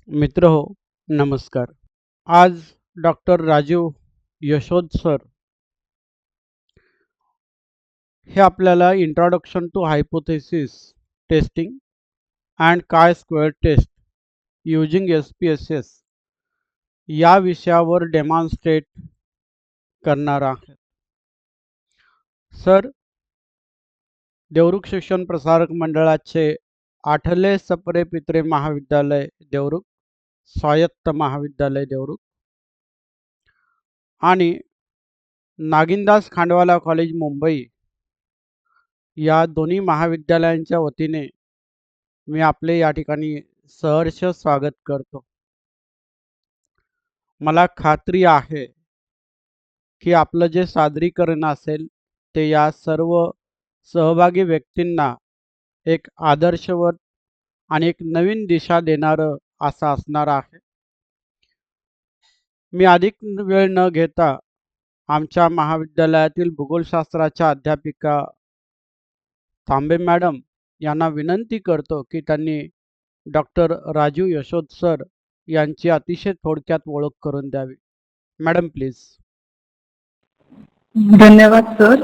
मित्र हो, नमस्कार. आज डॉक्टर राजीव यशोद सर हे आपल्याला introduction to hypothesis testing and chi square test using SPSS या विषयावर डेमॉन्स्ट्रेट करणार आहेत. सर देवरुख शिक्षण प्रसारक मंडळाचे आठले सप्रे पित्रे महाविद्यालय देवरुख, स्वायत्त महाविद्यालय देवरुख आणि नागिनदास खांडवाला कॉलेज मुंबई या दोन्ही महाविद्यालयांच्या वतीने मी आपले या ठिकाणी सहर्ष स्वागत करतो. मला खात्री आहे की आपलं जे सादरीकरण असेल ते या सर्व सहभागी व्यक्तींना एक आदर्शवत आणि एक नवीन दिशा देणारं असं असणार आहे. मी अधिक वेळ न घेता आमच्या महाविद्यालयातील भूगोलशास्त्राच्या अध्यापिका तांबे मॅडम यांना विनंती करतो की त्यांनी डॉक्टर राजीव यशोद सर यांची अतिशय थोडक्यात ओळख करून द्यावी. Madam please. धन्यवाद सर.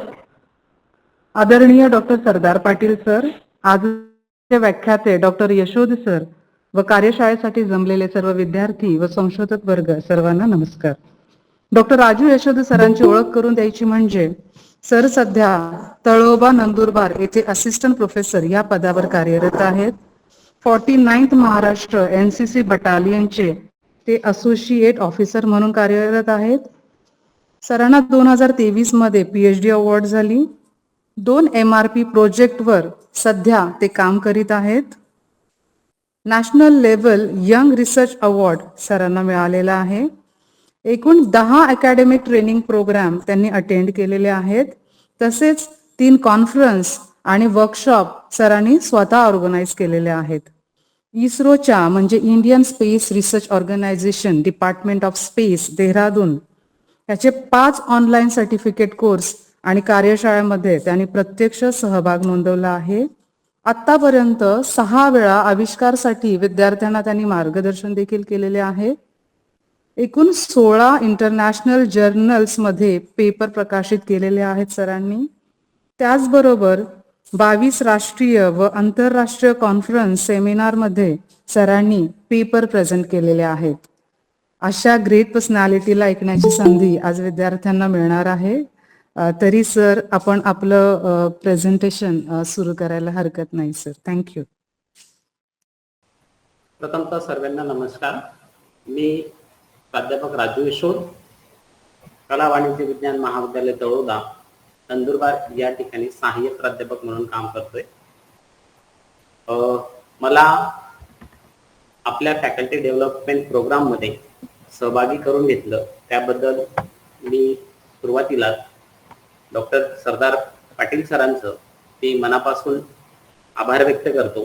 आदरणीय डॉक्टर सरदार पाटील सर, आजचे व्याख्याते डॉक्टर यशोद सर व कार्यशाळेसाठी जमलेले सर्व विद्यार्थी व संशोधक वर्ग सर्वांना नमस्कार. डॉक्टर राजीव यशोद सरांची ओळख करून द्यायची म्हणजे सर सध्या तळोबा नंदुरबार येथे असिस्टंट प्रोफेसर या पदावर कार्यरत आहेत. 49th महाराष्ट्र NCC बटालियनचे ते असोसिएट ऑफिसर म्हणून कार्यरत आहेत. सरांना 2023 मध्ये PhD अवॉर्ड झाली. 2 MRP प्रोजेक्टवर सध्या ते काम करीत आहेत. National level young research award सरांना मिळालेला आहे. एकूण 10 अकॅडमिक ट्रेनिंग प्रोग्राम त्यांनी अटेंड केलेले आहेत. तसेच 3 कॉन्फरन्स आणि वर्कशॉप सरांनी स्वतः ऑर्गनाइज केलेले आहेत. इस्रोच्या म्हणजे Indian Space Research Organisation Department of Space Dehradun याचे 5 ऑनलाईन सर्टिफिकेट कोर्स आणि कार्यशाळेमध्ये त्यांनी प्रत्यक्ष सहभाग नोंदवला आहे. आतापर्यंत 6 वेळा आविष्कारसाठी विद्यार्थ्यांना त्यांनी मार्गदर्शन देखील केलेले आहे. एकूण 16 इंटरनॅशनल जर्नल्स मध्ये पेपर प्रकाशित केलेले आहेत सरांनी. त्याचबरोबर 22 राष्ट्रीय व आंतरराष्ट्रीय कॉन्फरन्स सेमिनार मध्ये सरांनी पेपर प्रेझेंट केलेले आहेत. अशा ग्रेट पर्सनॅलिटीला ऐकण्याची संधी आज विद्यार्थ्यांना मिळणार आहे. तरी सर आपण आपलं प्रेझेंटेशन सुरू करायला हरकत नाही सर. थँक्यू. प्रथमतः सर्वांना नमस्कार. मी प्राध्यापक राजू यशोद, कला वाणिज्य विज्ञान महाविद्यालय तळोदा नंदुरबार या ठिकाणी सहाय्यक प्राध्यापक म्हणून काम करतोय. मला आपल्या फॅकल्टी डेव्हलपमेंट प्रोग्राम मध्ये सहभागी करून घेतलं त्याबद्दल मी सुरुवातीला डॉक्टर सरदार पाटील सरांचं मी मनापासून आभार व्यक्त करतो.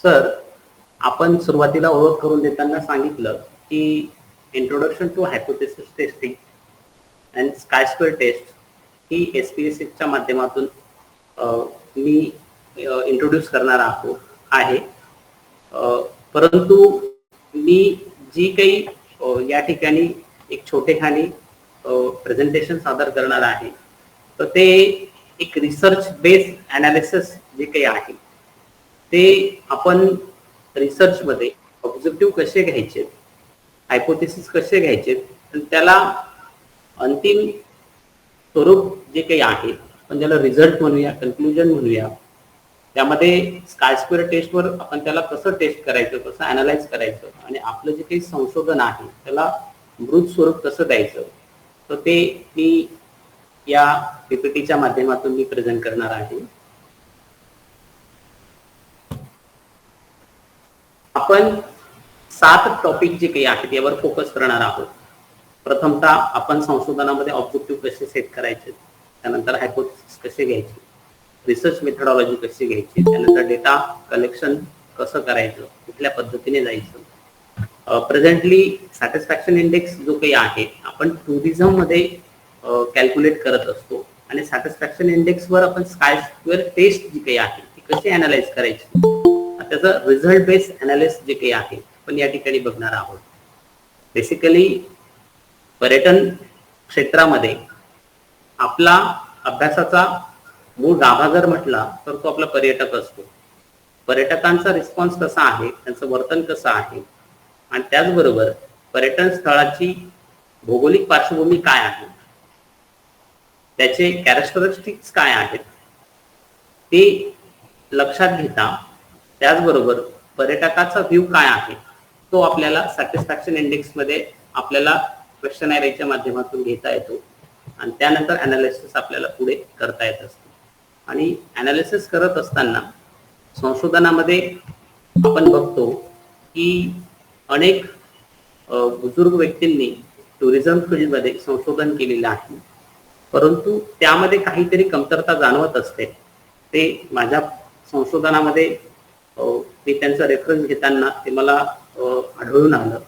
सर, आपण सुरुवातीला ओळख करून देताना सांगितलं की introduction to hypothesis testing and chi square test ही SPSS च्या माध्यमातून मी इंट्रोड्यूस करणार आहे. परंतु मी जी काही या ठिकाणी एक छोटेखानी प्रेझेंटेशन सादर करणार आहे तर ते एक रिसर्च बेस्ड ॲनालिसिस जे काही आहे ते आपण रिसर्च मध्ये ऑब्जेक्टिव्ह कसे घ्यायचे, हायपोथेसिस कसे घ्यायचे, त्याला अंतिम स्वरूप जे काही आहे आपण त्याला रिझल्ट म्हणूया, कन्क्लुजन म्हणूया, त्यामध्ये स्काय स्क्वेअर टेस्टवर आपण त्याला कसं टेस्ट करायचं, कसं अनालाइज करायचं आणि आपलं जे काही संशोधन आहे त्याला मृत स्वरूप कसं द्यायचं, तर ते मी या PPTच्या माध्यमातून मी प्रेझेंट करणार आहे. आपण 7 टॉपिक जे काही आहेत यावर फोकस करणार आहोत. प्रथमतः आपण संशोधनामध्ये ऑब्जेक्टिव्ह कसे सेट करायचे, त्यानंतर हायपोथेसिस कसे घ्यायचे, रिसर्च मेथडॉलॉजी कशी घ्यायची, त्यानंतर डेटा कलेक्शन कसं करायचं, कुठल्या पद्धतीने जायचं. प्रेझेंटली सॅटिस्फॅक्शन इंडेक्स जो काही आहे आपण टुरिझम मध्ये कॅल्क्युलेट करत असतो आणि सॅटिस्फॅक्शन इंडेक्सवर आपण स्काय स्क्वेअर टेस्ट जी काही आहे ती कशी अनालाइज करायची. आता त्याचं रिझल्ट बेस्ड अनालिसिस जे काही आहे पण या ठिकाणी बघणार आहोत. बेसिकली पर्यटन क्षेत्रामध्ये आपला अभ्यासाचा मूळ गाभा जर म्हटला तर तो आपला पर्यटक असतो. पर्यटकांचा रिस्पॉन्स कसा आहे, त्यांचं वर्तन कसं आहे आणि त्याचबरोबर पर्यटन स्थळाची भौगोलिक पार्श्वभूमी काय आहे, त्याचे कॅरेक्टरिस्टिक्स काय आहेत ते लक्षात घेता त्याचबरोबर पर्यटकाचा व्ह्यू काय आहे तो आपल्याला सॅटिस्फॅक्शन इंडेक्स मध्ये आपल्याला क्वेश्चनराच्या माध्यमातून घेता येतो आणि त्यानंतर अनालिसिस आपल्याला पुढे करता येत असते. आणि अनालिसिस करत असताना संशोधनामध्ये आपण बघतो की अनेक बुजुर्ग व्यक्तींनी टुरिझम फील्डमध्ये संशोधन केलेलं आहे, परंतु त्यामध्ये काहीतरी कमतरता जाणवत असते. ते माझ्या संशोधनामध्ये मी त्यांचा रेफरन्स घेताना ते मला आढळून आलं.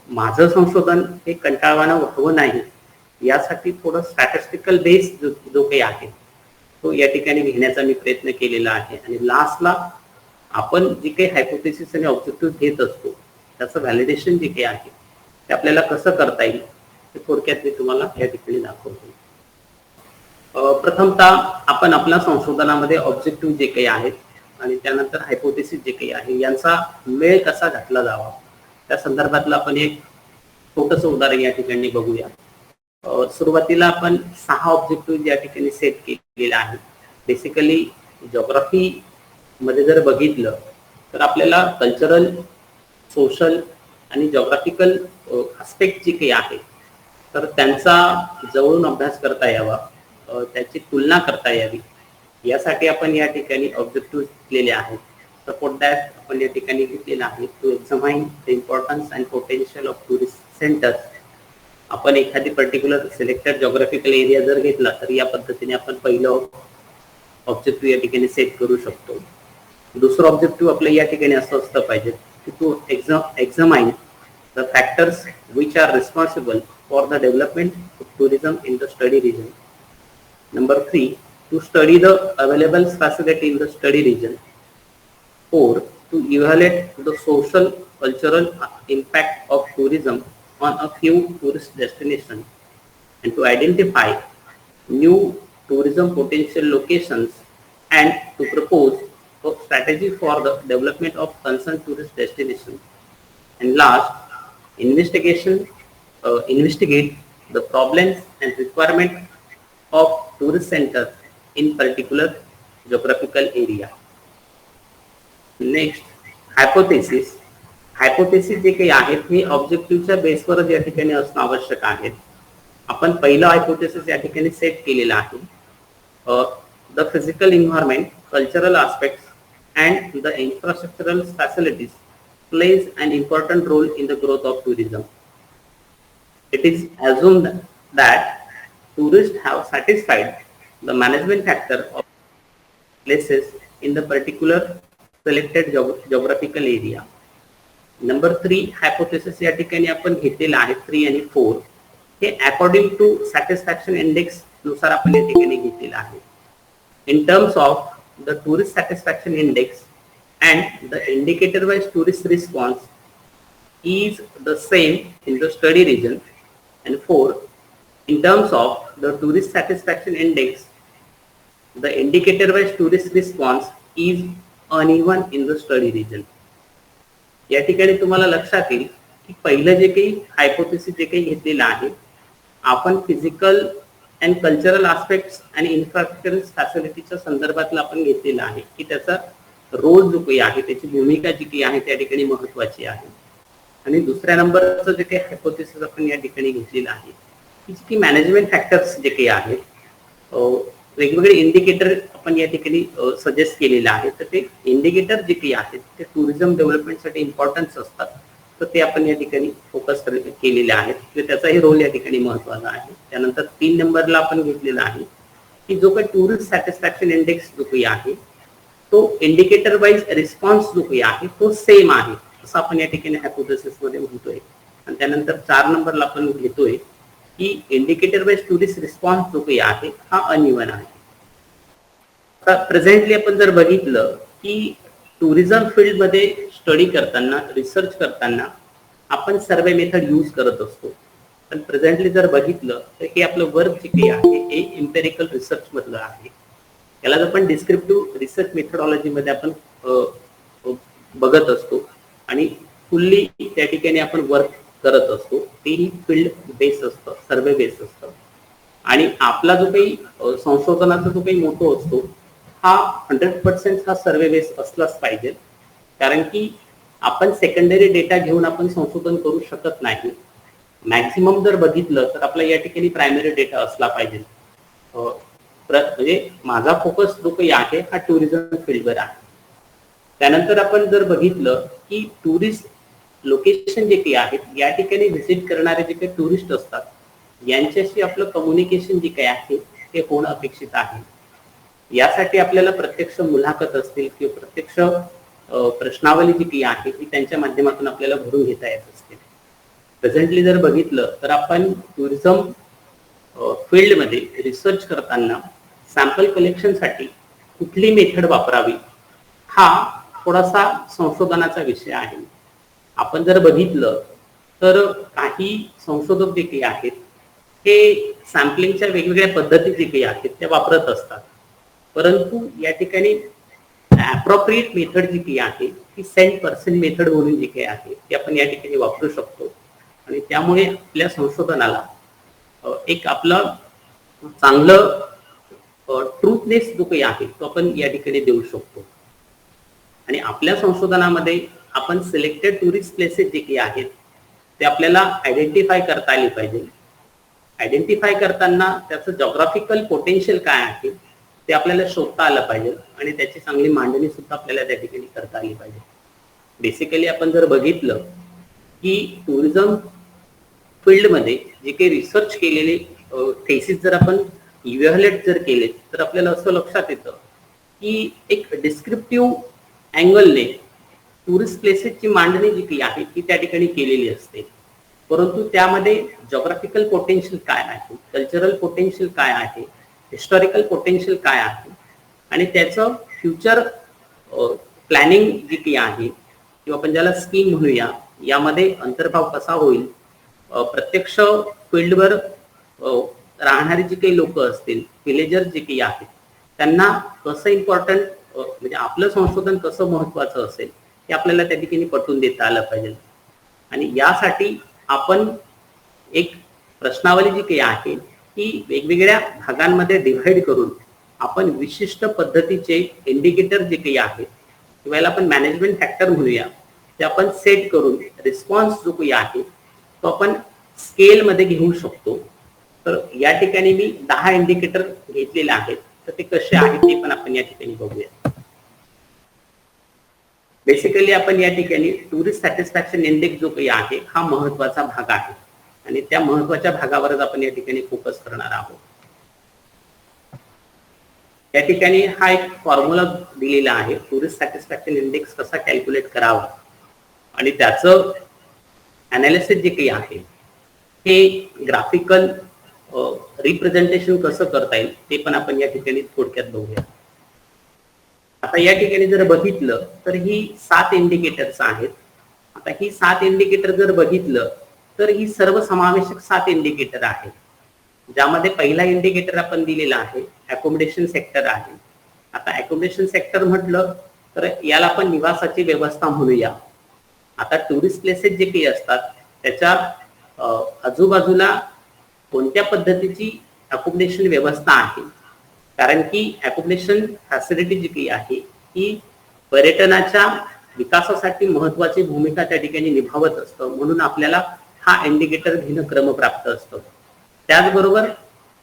माझं संशोधन हे कंटाळवाणं व्हावं नाही यासाठी थोडं स्टॅटिस्टिकल बेस जो काही आहे तो या ठिकाणी घेण्याचा मी प्रयत्न केलेला आहे. आणि लास्टला आपण जे काही हायपोथेसिस आणि ऑब्जेक्टिव्ह घेत असतो त्याचं व्हॅलिडेशन जे काही आहे ते आपल्याला कसं करता येईल ते थोडक्यात मी तुम्हाला या ठिकाणी दाखवतो. प्रथमतः आपण आपल्या संशोधनामध्ये ऑब्जेक्टिव्ह जे काही आहेत आणि त्यानंतर हायपोथेसिस जे काही आहे यांचा मेळ कसा घातला जावा त्या संदर्भातलं आपण एक छोटंसं उदाहरण या ठिकाणी बघूया. सुरुवातीला आपण 6 ऑब्जेक्टिव्ह या ठिकाणी सेट केलेले आहेत. बेसिकली जॉग्राफी मध्ये जर बघितलं तर आपल्याला कल्चरल, सोशल आणि जॉग्राफिकल आस्पेक्ट जे काही आहे तर त्यांचा जवळून अभ्यास करता यावा, त्याची तुलना करता यावी यासाठी आपण या ठिकाणी ऑब्जेक्टिव्ह घेतलेले आहेत. सपोर्ट दॅट आपण या ठिकाणी घेतलेला आहे to examine the importance and potential of tourist centres. आपण एखादी पर्टिक्युलर सिलेक्टेड जॉग्राफिकल एरिया जर घेतला तर या पद्धतीने आपण पहिलं ऑब्जेक्टिव्ह या ठिकाणी सेट करू शकतो. दुसरं ऑब्जेक्टिव्ह आपलं या ठिकाणी असं असतं पाहिजे की to examine the factors which are responsible for the development of tourism in the study region. Number 3, to study the available facility in the study region. 4, to evaluate the social, cultural impact of tourism on a few tourist destinations and to identify new tourism potential locations and to propose a strategy for the development of concerned tourist destinations. And last, investigate the problems and requirement of tourist centers in particular geographical area. Next, hypothesis. Hypothesis जे काही आहेत हे ऑब्जेक्टिव्हच्या बेसवरच या ठिकाणी असणं आवश्यक आहे. आपण पहिलं हायपोथेसिस या ठिकाणी सेट केलेलं आहे. The physical environment, cultural aspects and the infrastructural facilities plays an important role in the growth of tourism. It is assumed that tourists have satisfied the management factor of places in the particular selected geographical area. Number 3 hypothesis या ठिकाणी आपण घेतलेला आहे 3 आणि 4 हे according to satisfaction index नुसार आपण या ठिकाणी घेतलेला आहे. In terms of the tourist satisfaction index and the indicator wise tourist response is the same in the study region. And 4 in terms of the tourist satisfaction index, the indicator wise tourist response is uneven in the study region. या ठिकाणी तुम्हाला लक्षात येईल की पहिलं जे काही hypothesis जे काही घेतलेलं आहे आपण फिजिकल अँड कल्चरल आस्पेक्ट्स आणि इन्फ्रास्ट्रक्चरल फॅसिलिटीच्या संदर्भातला आपण घेतलेला आहे की त्याचा रोल जो काही आहे त्याची भूमिका जी काही आहे त्या ठिकाणी महत्वाची आहे. आणि दुसऱ्या नंबरचं जे काही हायपोथेसिस आपण या ठिकाणी घेतलेलं आहे की मॅनेजमेंट फॅक्टर्स जे काही आहेत वेगवेगळे इंडिकेटर आपण या ठिकाणी सजेस्ट केलेले आहेत. तर ते इंडिकेटर जे काही आहेत ते टुरिझम डेव्हलपमेंटसाठी इम्पॉर्टन्स असतात तर ते आपण या ठिकाणी फोकस केलेले आहेत. त्याचाही रोल या ठिकाणी महत्वाचा आहे. त्यानंतर 3 नंबरला आपण घेतलेला आहे की जो काही टुरिस्ट सॅटिस्फॅक्शन इंडेक्स जो काही आहे तो इंडिकेटर वाईज रिस्पॉन्स जो काही आहे तो सेम आहे असं आपण या ठिकाणी हायपोथेसिस मध्ये म्हणतोय. आणि त्यानंतर 4 नंबरला आपण घेतोय की इंडिकेटर वाइज टुरिस्ट रिस्पॉन्स जो काही आहे हा अनइवन आहे. आता प्रेझेंटली आपण जर बघितलं की टुरिझम फील्डमध्ये स्टडी करताना, रिसर्च करताना आपण सर्वे मेथड यूज करत असतो. पण प्रेझेंटली जर बघितलं तर हे आपलं वर्क जे काही आहे हे एम्पेरिकल रिसर्च मधलं आहे. याला जर आपण डिस्क्रिप्टिव्ह रिसर्च मेथडॉलॉजीमध्ये आपण बघत असतो आणि फुल्ली त्या ठिकाणी आपण वर्क करत असतो. तेही फील्ड बेस असतं, सर्वे बेस असतं. आणि आपला जो काही संशोधनाचा जो काही मोठो असतो हा 100% हा सर्वे बेस असलाच पाहिजे. कारण की आपण सेकंडरी डेटा घेऊन आपण संशोधन करू शकत नाही. मॅक्सिमम जर बघितलं तर आपला या ठिकाणी प्रायमरी डेटा असला पाहिजे. म्हणजे माझा फोकस जो काही आहे हा टुरिझम फील्डवर आहे. त्यानंतर आपण जर बघितलं की टुरिस्ट लोकेशन जे काही आहेत या ठिकाणी व्हिजिट करणारे जे काही टुरिस्ट असतात यांच्याशी आपलं कम्युनिकेशन जे काही आहे ते होणं अपेक्षित आहे. यासाठी आपल्याला प्रत्यक्ष मुलाखत असतील किंवा प्रत्यक्ष प्रश्नावली जी काही आहे ती त्यांच्या माध्यमातून आपल्याला भरून घेता येत असते. प्रेझेंटली जर बघितलं तर आपण टुरिझम फील्डमध्ये रिसर्च करताना सॅम्पल कलेक्शनसाठी कुठली मेथड वापरावी हा थोडासा संशोधनाचा विषय आहे. आपण जर बघितलं तर काही संशोधक जे काही आहेत हे सॅम्पलिंगच्या वेगवेगळ्या पद्धती जे काही आहेत त्या वापरत असतात. परंतु या ठिकाणी अप्रोप्रिएट मेथड जी काही आहे ती सेंट पर्सन मेथड म्हणून जी काही आहे ती आपण या ठिकाणी वापरू शकतो. आणि त्यामुळे आपल्या संशोधनाला एक आपलं चांगलं ट्रूथनेस जो काही आहे तो आपण या ठिकाणी देऊ शकतो. आणि आपल्या संशोधनामध्ये आपण सिलेक्टेड टुरिस्ट प्लेसेस जे काही आहेत ते आपल्याला आयडेंटिफाय करता आली पाहिजे. आयडेंटिफाय करताना त्याचं जॉग्राफिकल पोटेन्शियल काय आहे ते आपल्याला शोधता आलं पाहिजे आणि त्याची चांगली मांडणी सुद्धा आपल्याला त्या ठिकाणी करता आली पाहिजे. बेसिकली आपण जर बघितलं की टुरिझम फील्डमध्ये जे काही रिसर्च केलेले केसेस जर आपण इव्हॅल्युएट जर केले तर आपल्याला असं लक्षात येतं की एक डिस्क्रिप्टिव्ह अँगलने टुरिस्ट प्लेसेसची मांडणी जी काही आहे ती त्या ठिकाणी केलेली असते. परंतु त्यामध्ये जॉग्राफिकल पोटेन्शियल काय आहे, कल्चरल पोटेन्शियल काय आहे, हिस्टॉरिकल पोटेन्शियल काय आहे आणि त्याचं फ्युचर प्लॅनिंग जी काही आहे किंवा आपण ज्याला स्कीम म्हणूया यामध्ये अंतर्भाव कसा होईल, प्रत्यक्ष फील्डवर राहणारी जी काही लोक असतील, विलेजर जे काही आहेत त्यांना कसं इम्पॉर्टंट म्हणजे आपलं संशोधन कसं महत्वाचं असेल हे आपल्याला त्या ठिकाणी पटवून देता आलं पाहिजे. आणि यासाठी आपण एक प्रश्नावली जी काही आहे ती वेगवेगळ्या भागांमध्ये डिव्हाइड करून आपण विशिष्ट पद्धतीचे इंडिकेटर जे काही आहेत किंवा याला आपण मॅनेजमेंट फॅक्टर म्हणूया ते आपण सेट करून रिस्पॉन्स जो काही आहे तो आपण स्केल मध्ये घेऊ शकतो. तर या ठिकाणी मी 10 इंडिकेटर घेतलेले आहेत तर ते कसे आहेत ते पण आपण या ठिकाणी बघूया. बेसिकली आपण या ठिकाणी टुरिस्ट सॅटिस्फॅक्शन इंडेक्स जो काही आहे हा महत्वाचा भाग आहे आणि त्या महत्वाच्या भागावरच आपण या ठिकाणी फोकस करणार आहोत. या ठिकाणी हा एक फॉर्म्युला दिलेला आहे टुरिस्ट सॅटिस्फॅक्शन इंडेक्स कसा कॅल्क्युलेट करावा आणि त्याचं अनालिसिस जे काही आहे हे ग्राफिकल रिप्रेझेंटेशन कसं करता येईल ते पण आपण या ठिकाणी थोडक्यात बघूया. आता या ठिकाणी जर बघितलं तर ही 7 इंडिकेटर्स आहेत. आता ही 7 इंडिकेटर जर बघितलं तर ही सर्वसमावेशक 7 इंडिकेटर आहेत. ज्यामध्ये पहिला इंडिकेटर आपण दिलेला आहे अकोमोडेशन सेक्टर आहे. आता अकोमोडेशन सेक्टर म्हटलं तर याला आपण निवासाची व्यवस्था म्हणूया. आता टुरिस्ट प्लेसेस जे काही असतात त्याच्या आजूबाजूला कोणत्या पद्धतीची अकोमोडेशन व्यवस्था आहे, कारण की अकोमोडेशन फॅसिलिटी जी काही आहे ही पर्यटनाच्या विकासासाठी महत्वाची भूमिका त्या ठिकाणी निभावत असतं. म्हणून आपल्याला हा इंडिकेटर घेणं क्रमप्राप्त असतं. त्याचबरोबर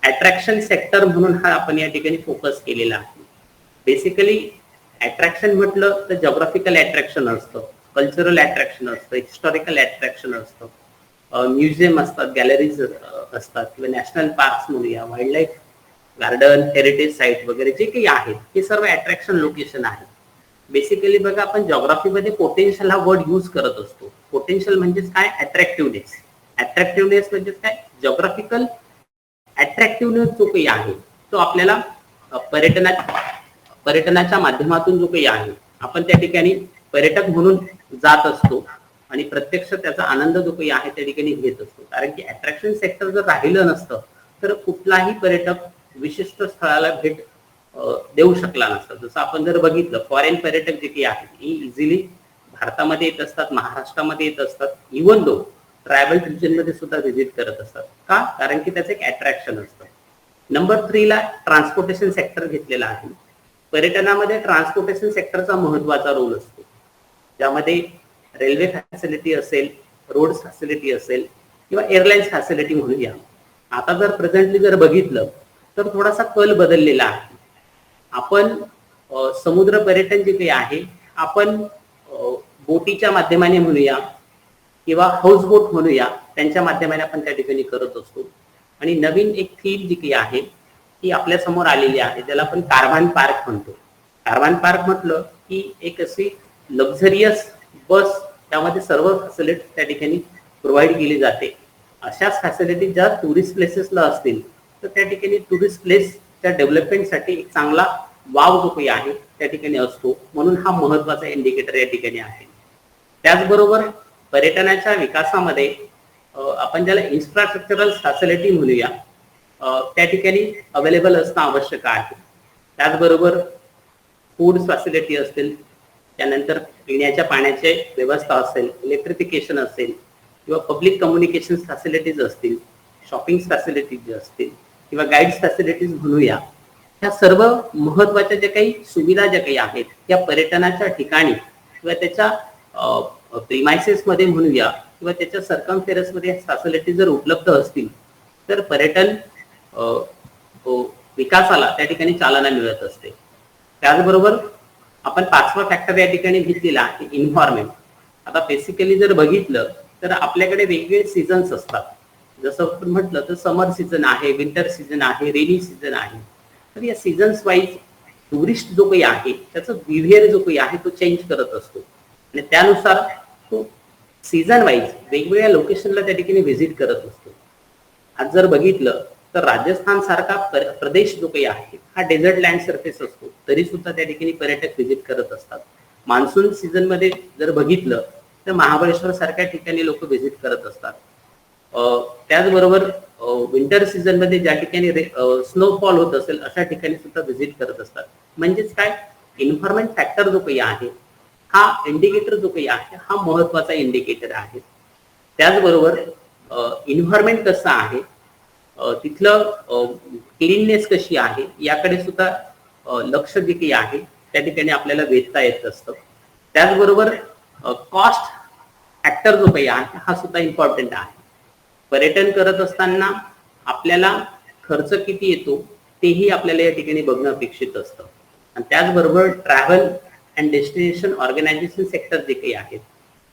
अट्रॅक्शन सेक्टर म्हणून हा आपण या ठिकाणी फोकस केलेला आहे. बेसिकली अट्रॅक्शन म्हटलं तर जॉग्राफिकल अट्रॅक्शन असतं, कल्चरल अट्रॅक्शन असतं, हिस्टॉरिकल अट्रॅक्शन असतं, म्युझियम असतात, गॅलरीज असतात किंवा नॅशनल पार्क्स म्हणूया, wild life garden, heritage site वगैरे जे काही आहेत हे सर्व अट्रॅक्शन लोकेशन आहे. बेसिकली बघा आपण जॉग्राफीमध्ये पोटेन्शियल हा वर्ड यूज करत असतो. पोटेन्शियल म्हणजेच काय, अट्रॅक्टिव्हनेस. अट्रॅक्टिव्हनेस म्हणजे काय, जॉग्राफिकल अट्रॅक्टिव्हनेस जो काही आहे तो आपल्याला पर्यटनाच्या माध्यमातून जो काही आहे आपण त्या ठिकाणी पर्यटक म्हणून जात असतो आणि प्रत्यक्ष त्याचा आनंद जो काही आहे त्या ठिकाणी घेत असतो. कारण की अट्रॅक्शन सेक्टर जर राहिलं नसतं तर कुठलाही पर्यटक विशिष्ट स्थळाला भेट देऊ शकला नसता. जसं आपण जर बघितलं फॉरेन पर्यटक जे काही आहेत इझिली भारतामध्ये येत असतात, महाराष्ट्रामध्ये येत असतात, इव्हन दो ट्रायबल रिजन मध्ये सुद्धा व्हिजिट करत असतात. का? कारण की त्याचं एक अट्रॅक्शन असतं. नंबर 3 ला ट्रान्सपोर्टेशन सेक्टर घेतलेला आहे. पर्यटनामध्ये ट्रान्सपोर्टेशन सेक्टरचा महत्वाचा रोल असतो, ज्यामध्ये रेल्वे फॅसिलिटी असेल, रोड फॅसिलिटी असेल किंवा एअरलाईन्स फॅसिलिटी म्हणूया. आता जर प्रेझेंटली जर बघितलं तर थोडासा कल बदललेला आहे. आपण समुद्र पर्यटन जे काही आहे आपण बोटीच्या माध्यमाने म्हणूया किंवा हाऊस बोट म्हणूया, त्यांच्या माध्यमाने आपण त्या ठिकाणी करत असतो. आणि नवीन एक थीम जी काही आहे ती आपल्या समोर आलेली आहे, ज्याला आपण कारव्हान पार्क म्हणतो. कारव्हान पार्क म्हटलं की एक अशी लक्झरियस बस, त्यामध्ये सर्व फॅसिलिटी त्या ठिकाणी प्रोव्हाइड केली जाते. अशाच फॅसिलिटी ज्या टुरिस्ट प्लेसेसला असतील तर त्या ठिकाणी टुरिस्ट प्लेसच्या डेव्हलपमेंटसाठी एक चांगला वाव जो काही आहे त्या ठिकाणी असतो. म्हणून हा महत्वाचा इंडिकेटर या ठिकाणी आहे. त्याचबरोबर पर्यटनाच्या विकासामध्ये आपण ज्याला इन्फ्रास्ट्रक्चरल फॅसिलिटी म्हणूया त्या ठिकाणी अवेलेबल असणं आवश्यक आहे. त्याचबरोबर फूड फॅसिलिटी असतील, त्यानंतर पिण्याच्या पाण्याची व्यवस्था असेल, इलेक्ट्रिफिकेशन असेल किंवा पब्लिक कम्युनिकेशन फॅसिलिटीज असतील, शॉपिंग फॅसिलिटीज असतील किंवा गाईड्स फॅसिलिटीज म्हणूया, ह्या सर्व महत्वाच्या ज्या काही सुविधा ज्या काही आहेत त्या पर्यटनाच्या ठिकाणी किंवा त्याच्या प्रिमायसेस मध्ये म्हणूया किंवा त्याच्या सर्कमफेरस मध्ये फॅसिलिटी जर उपलब्ध असतील तर पर्यटन विकासाला त्या ठिकाणी चालना मिळत असते. त्याचबरोबर आपण 5वा फॅक्टर या ठिकाणी घेतलेला आहे एन्व्हायरमेंट. आता बेसिकली जर बघितलं तर आपल्याकडे वेगवेगळे सीझन्स असतात. जसं आपण म्हटलं तर समर सीझन आहे, विंटर सीझन आहे, रेनी सीझन आहे. तर या सीझन्स वाईज टुरिस्ट जो काही आहे त्याचा बिहेवियर जो काही आहे तो चेंज करत असतो आणि त्यानुसार तो सीझन वाईज वेगवेगळ्या लोकेशनला त्या ठिकाणी व्हिजिट करत असतो. आज जर बघितलं तर राजस्थान सारखा प्रदेश जो काही आहे हा डेझर्ट लँड सरफेस असतो, तरी सुद्धा त्या ठिकाणी पर्यटक व्हिजिट करत असतात. मान्सून सीझन मध्ये जर बघितलं तर महाबळेश्वर सारख्या ठिकाणी लोक व्हिजिट करत असतात. त्याचबरोबर विंटर सीझन मध्ये ज्या ठिकाणी स्नोफॉल होत असेल अशा ठिकाणी सुद्धा व्हिजिट करत असतात. म्हणजेच काय, एन्व्हायरमेंट फॅक्टर जो काही आहे हा इंडिकेटर जो काही आहे हा महत्वाचा इंडिकेटर आहे. त्याचबरोबर एन्व्हायरमेंट कसं आहे, तिथलं क्लीननेस कशी आहे याकडे सुद्धा लक्ष जे काही आहे त्या ठिकाणी आपल्याला वेधता येत असतं. त्याचबरोबर कॉस्ट फॅक्टर जो काही आहे हा सुद्धा इम्पॉर्टंट आहे. पर्यटन करत असताना आपल्याला खर्च किती येतो तेही आपल्याला या ठिकाणी बघणं अपेक्षित असतं. आणि त्याचबरोबर travel and destination organisation sector जे काही आहेत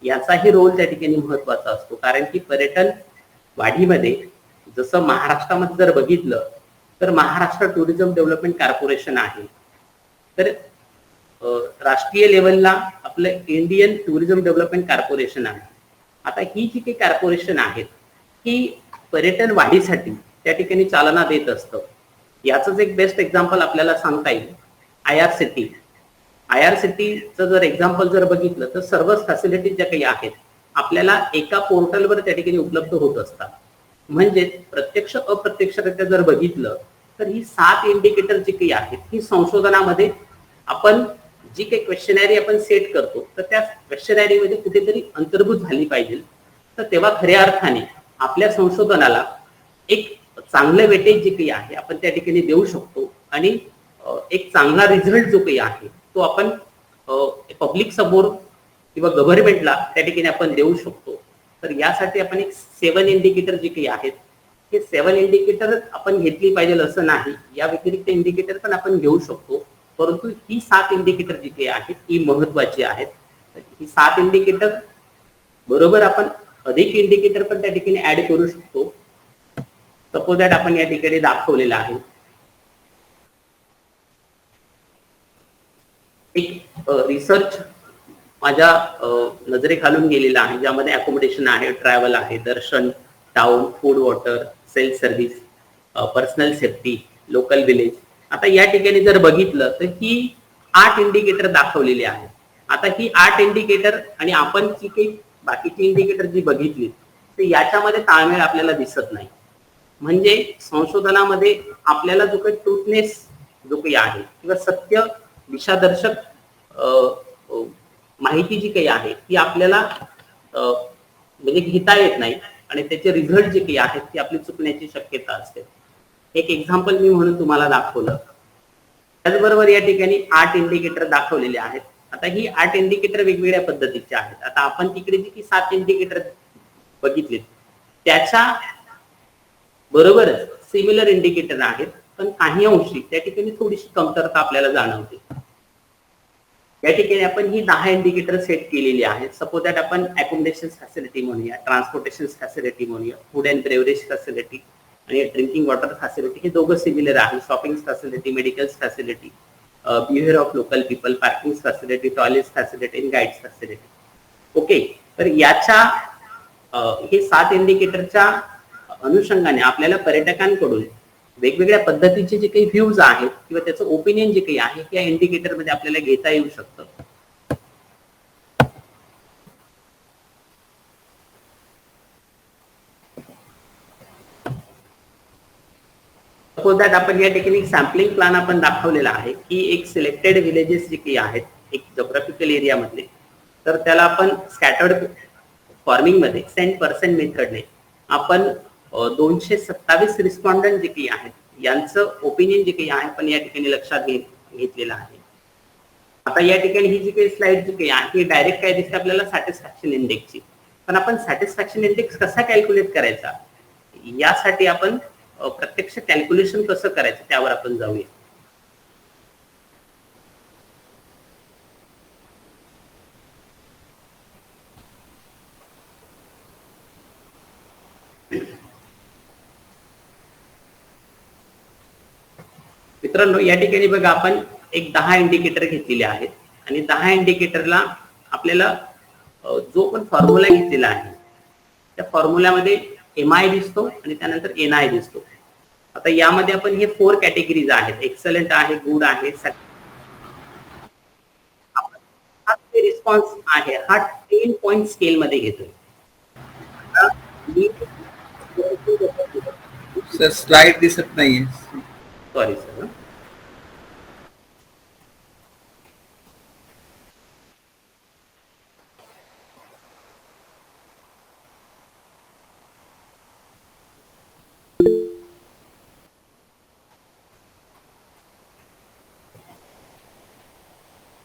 याचाही रोल त्या ठिकाणी महत्वाचा असतो. कारण की पर्यटन वाढीमध्ये जसं महाराष्ट्रामध्ये जर बघितलं तर महाराष्ट्र टुरिझम डेव्हलपमेंट कॉर्पोरेशन आहे, तर राष्ट्रीय लेवलला आपलं इंडियन टुरिझम डेव्हलपमेंट कॉर्पोरेशन आहे. आता ही जी काही कॉर्पोरेशन आहेत ही पर्यटन वाढीसाठी त्या ठिकाणी चालना देत असतं. याचंच एक बेस्ट एक्झाम्पल आपल्याला सांगता येईल IRCTC. IRCTCचं जर एक्झाम्पल जर बघितलं तर सर्वच फॅसिलिटीज ज्या काही आहेत आपल्याला एका पोर्टलवर त्या ठिकाणी उपलब्ध होत असतात. म्हणजे प्रत्यक्ष अप्रत्यक्षरित्या जर बघितलं तर ही 7 इंडिकेटर जी काही आहेत ही संशोधनामध्ये आपण जी काही क्वेश्चनरी आपण सेट करतो तर त्या क्वेश्चनरी मध्ये कुठेतरी अंतर्भूत झाली पाहिजे. तर तेव्हा खऱ्या अर्थाने आपल्या संशोधनाला एक चांगलं वेटेज जे काही आहे आपण त्या ठिकाणी देऊ शकतो आणि एक चांगला रिझल्ट जो काही आहे तो आपण पब्लिक समोर किंवा गव्हर्नमेंटला त्या ठिकाणी आपण देऊ शकतो. तर यासाठी आपण एक 7 इंडिकेटर जे काही आहेत हे 7 इंडिकेटर आपण घेतली पाहिजे असं नाही, या व्यतिरिक्त इंडिकेटर पण आपण घेऊ शकतो. परंतु ही 7 इंडिकेटर जी काही आहेत ही महत्वाची आहेत. ही 7 इंडिकेटर बरोबर आपण अधिक इंडिकेटर पण त्या ठिकाणी ऍड करू शकतो. सपोज दॅट आपण या ठिकाणी दाखवलेलं आहे एक रिसर्च माझ्या नजरेखालून गेलेला आहे, ज्यामध्ये अकोमोडेशन आहे, ट्रॅव्हल आहे, darshan, town, food, water, self service, personal safety, local village. आता या ठिकाणी जर बघितलं तर ही 8 इंडिकेटर दाखवलेली आहेत. आता ही 8 इंडिकेटर आणि आपण जी काही बाकीची इंडिकेटर जी बघितली तर याच्यामध्ये ताळमेळ आपल्याला दिसत नाही. म्हणजे संशोधनामध्ये आपल्याला जो काही ट्रुथनेस जो काही आहे किंवा सत्य दिशादर्शक माहिती जी काही आहे ती आपल्याला म्हणजे घेता येत नाही आणि त्याचे रिझल्ट जे काही आहेत ते आपली चुकण्याची शक्यता असते. एक एक्झाम्पल मी म्हणून तुम्हाला दाखवलं. त्याचबरोबर या ठिकाणी 8 इंडिकेटर दाखवलेले आहेत. आता ही 8 इंडिकेटर वेगवेगळ्या पद्धतीचे आहेत. आता आपण तिकडे जी 7 इंडिकेटर बघितले त्याच्या बरोबरच सिमिलर इंडिकेटर आहेत, पण काही अंशी त्या ठिकाणी थोडीशी कमतरता आपल्याला जाणवते. या ठिकाणी आपण ही 10 इंडिकेटर सेट केलेली आहेत. सपोज दॅट आपण अकोमोडेशन फॅसिलिटी म्हणूया, ट्रान्सपोर्टेशन फॅसिलिटी म्हणूया, फूड अँड बेवरेज फॅसिलिटी आणि ड्रिंकिंग वॉटर फॅसिलिटी हे दोघं सिमिलर आहेत. Shopping facility, medical facility, behaviour of local people, parking facility, toilet facility आणि गाईड्स फॅसिलिटी. ओके, तर याच्या हे 7 इंडिकेटरच्या अनुषंगाने आपल्याला पर्यटकांकडून वेगवेगळ्या पद्धतीचे जे काही व्ह्यूज आहेत किंवा त्याचं ओपिनियन जे काही आहे या इंडिकेटर मध्ये आपल्याला घेता येऊ शकतं. सपोज दॅट आपण या ठिकाणी सॅम्पलिंग प्लॅन आपण दाखवलेला आहे की एक सिलेक्टेड विलेजेस जे काही आहेत एक जोग्राफिकल एरिया मधले, तर त्याला आपण स्कॅटर्ड फॉर्मिंग मध्ये सेंट% मेथडने आपण 227 रिस्पॉन्डंट जे काही आहेत यांचं ओपिनियन जे काही आहे पण या ठिकाणी लक्षात घेतलेलं आहे. आता या ठिकाणी ही जी काही स्लाइड जी काही आहे ही डायरेक्ट काय दिसते आपल्याला सॅटिस्फॅक्शन इंडेक्सची. पण आपण सॅटिस्फॅक्शन इंडेक्स कसा कॅल्क्युलेट करायचा यासाठी आपण प्रत्यक्ष कॅल्क्युलेशन कसं करायचं त्यावर आपण जाऊया. मित्रांनो या ठिकाणी बघा आपण एक 10 इंडिकेटर घेतलेले आहेत आणि 10 इंडिकेटरला आपल्याला जो पण फॉर्म्युला घेतलेला आहे त्या फॉर्म्युल्यामध्ये MI दिसतो आणि त्यानंतर NI दिसतो. आता यामध्ये आपण हे 4 कॅटेगरीज आहेत, एक्सलंट आहे, गुड आहे, हा रिस्पॉन्स आहे हा 10 पॉइंट स्केल मध्ये घेतोय. सर स्लाइड दिसत नाहीये. Sorry sir.